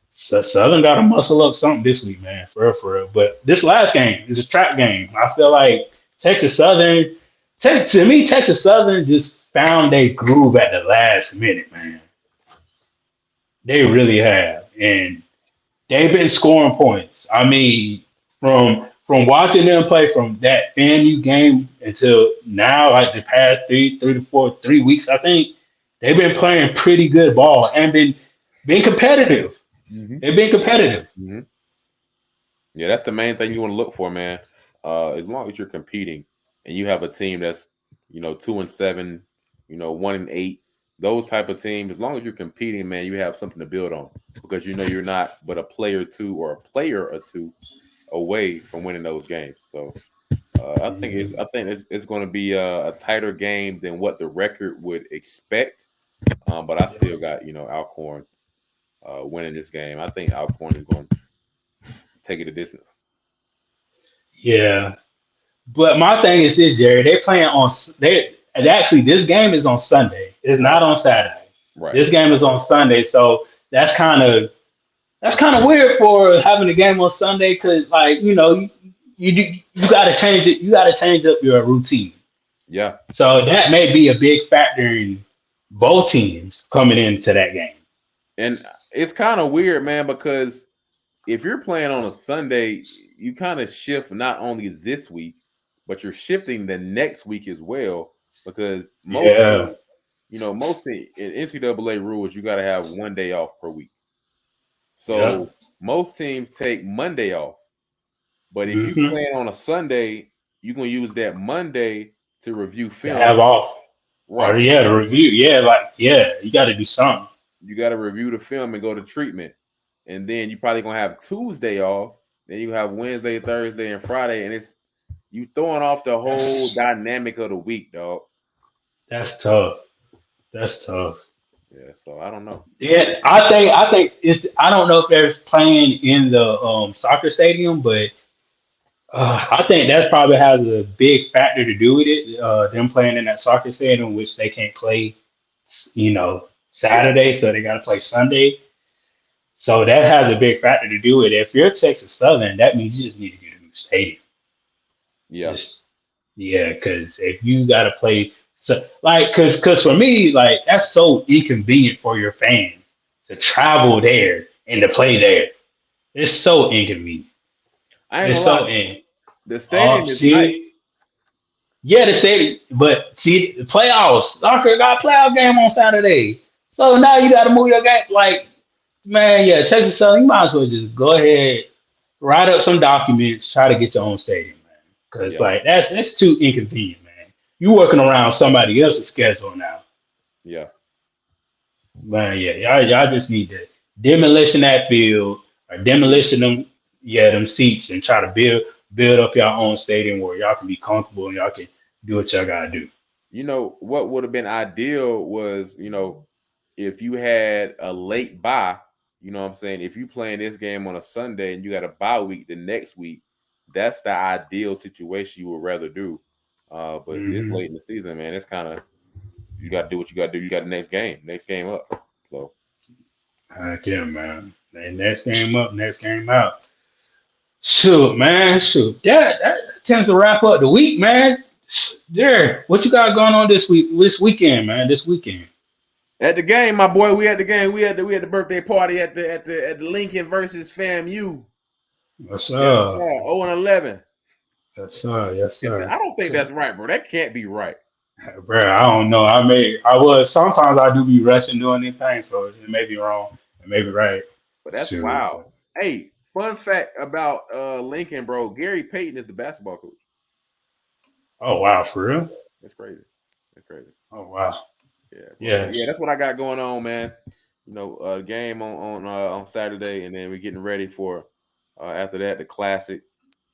Southern got to muscle up something this week, man, for real. But this last game is a trap game. I feel like Texas Southern just found a groove at the last minute, man. They really have, and they've been scoring points. I mean, from watching them play from that FAMU game until now, like the past 3 weeks, I think they've been playing pretty good ball and been competitive. Mm-hmm. They've been competitive. Mm-hmm. Yeah, that's the main thing you want to look for, man. As long as you're competing and you have a team that's 2-7, 1-8. Those type of teams, as long as you're competing, man, you have something to build on because you're not but a player or two away from winning those games. So I think it's going to be a tighter game than what the record would expect. But I still got Alcorn winning this game. I think Alcorn is going to take it a distance. Yeah, but my thing is this, Jerry. They playing on they. And actually, this game is on Sunday. It's not on Saturday. Right. This game is on Sunday, so that's kind of weird for having a game on Sunday because, like, you got to change it. You got to change up your routine. Yeah. So that may be a big factor in both teams coming into that game. And it's kind of weird, man, because if you're playing on a Sunday, you kind of shift not only this week, but you're shifting the next week as well. Because most in NCAA rules, you got to have 1 day off per week. So most teams take Monday off. But if you're playing on a Sunday, you're going to use that Monday to review film. Have off. Right. To review. You got to do something. You got to review the film and go to treatment. And then you're probably going to have Tuesday off. Then you have Wednesday, Thursday, and Friday. And it's you throwing off the whole dynamic of the week, dog. That's tough. Yeah, so I don't know. Yeah, I think it's. I don't know if they're playing in the soccer stadium, but I think that probably has a big factor to do with it. Them playing in that soccer stadium, which they can't play, Saturday, so they got to play Sunday. So that has a big factor to do with it. If you're Texas Southern, that means you just need to get a new stadium. Yeah, because if you got to play. So, because for me, that's so inconvenient for your fans to travel there and to play there. It's so inconvenient. The stadium is nice. Yeah, the stadium. But see, the playoffs. Soccer got a playoff game on Saturday. So now you got to move your game. Texas Southern, you might as well just go ahead, write up some documents, try to get your own stadium, man. Because that's too inconvenient. You working around somebody else's schedule now. Yeah. Man, y'all just need to demolition that field or demolition them seats and try to build up your own stadium where y'all can be comfortable and y'all can do what y'all gotta do. What would have been ideal was, if you had a late bye, you know what I'm saying? If you playing this game on a Sunday and you got a bye week the next week, that's the ideal situation you would rather do. But it's late in the season, man. It's kind of you got to do what you got to do. You got the next game up. So, man. Next game up, next game out. Shoot. That tends to wrap up the week, man. Jared, what you got going on this weekend, man? This weekend. At the game, my boy. We at the game. We had the birthday party at the Lincoln versus FAMU. What's up? 0-11. Yes, sir. I don't think that's right, bro. That can't be right. Bro, I don't know. Sometimes I do be rushing doing these things, so it may be wrong. It may be right. But that's wild. Hey, fun fact about Lincoln, bro. Gary Payton is the basketball coach. Oh, wow. For real? That's crazy. Oh, wow. Yeah. That's what I got going on, man. Game on Saturday, and then we're getting ready for, after that, the Classic.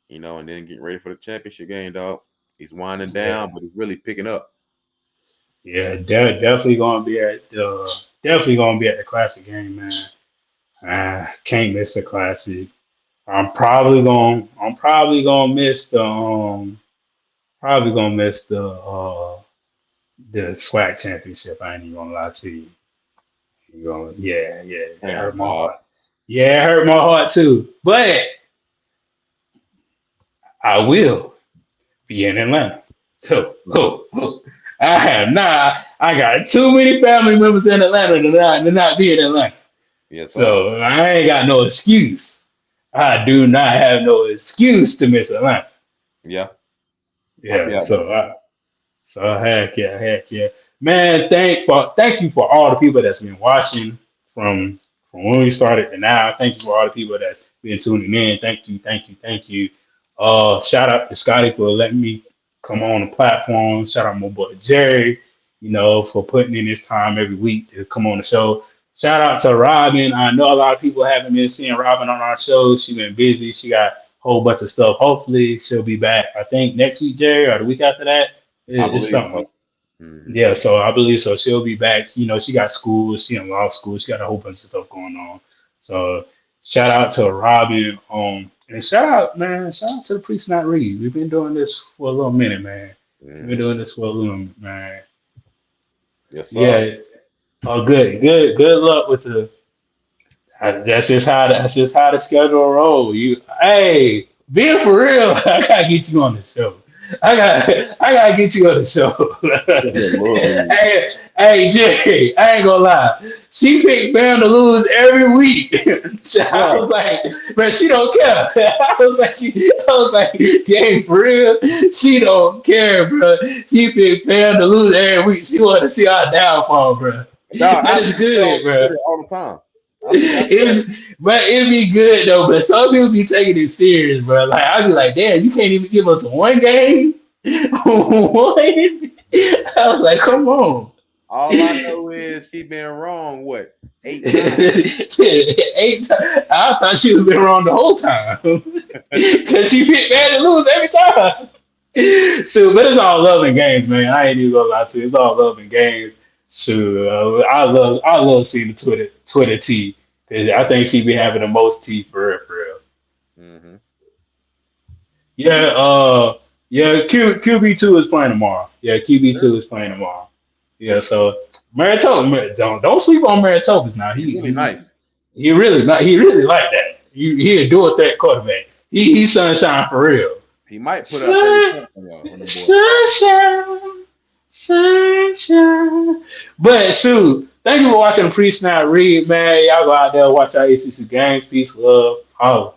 And then getting ready for the championship game, dog. He's winding down, but he's really picking up. Yeah, definitely gonna be at the Classic game, man. Can't miss the Classic. I'm probably gonna miss the SWAC championship. I ain't even gonna lie to you. It hurt my heart. Yeah, it hurt my heart too. But I will be in Atlanta. I got too many family members in Atlanta to not be in Atlanta. Yes, so I ain't got no excuse. I do not have no excuse to miss Atlanta. Yeah. So heck yeah. Man, thank you for all the people that's been watching from when we started to now. Thank you for all the people that's been tuning in. Thank you. Shout out to Scotty for letting me come on the platform. Shout out my boy Jerry, for putting in his time every week to come on the show. Shout out to Robin. I know a lot of people haven't been seeing Robin on our show. She's been busy. She got a whole bunch of stuff. Hopefully she'll be back, I think, next week, Jerry, or the week after that. It's something. Mhm. Yeah, so I believe so. She'll be back. You know, she got school, she in law school, she got a whole bunch of stuff going on. So shout out to Robin. And shout out to the Priest Not Read. We've been doing this for a little minute, man. We've been Mhm. doing this for a little minute, man. Yes, sir. Yeah. Oh, good luck with the. That's just how the schedule roll. Hey, being for real, I gotta get you on the show. I gotta get you on the show. Good Lord. hey, Jerry, I ain't gonna lie. She picked Bam to lose every week. I was like, but she don't care. I was like, Jay, for real, she don't care, bro. She picked Bam to lose every week. She want to see our downfall, bro. No, That is good, bro. all the time. But it'd be good though. But some people be taking it serious, bro. Like I'd be like, damn, you can't even give us one game. What? I was like, come on. All I know is she been wrong. What 8 times? 8 times. I thought she was been wrong the whole time because she picked bad to lose every time. Shoot, but it's all love and games, man. I ain't even gonna lie to you. It's all love and games. Shoot, I love seeing the Twitter tea. 'Cause I think she be having the most tea for real, for real. Mm-hmm. Yeah, QB2 is playing tomorrow. Yeah, QB2 is playing tomorrow. Yeah, so Mariota, don't sleep on Mariota now. He's really nice. He really like that. He'll do it that quarterback. He's sunshine for real. He might put up 30 points on the board. Sunshine. But shoot, thank you for watching the Pre-Snap Read, man. Y'all go out there, watch our ACC games. Peace, love. Oh.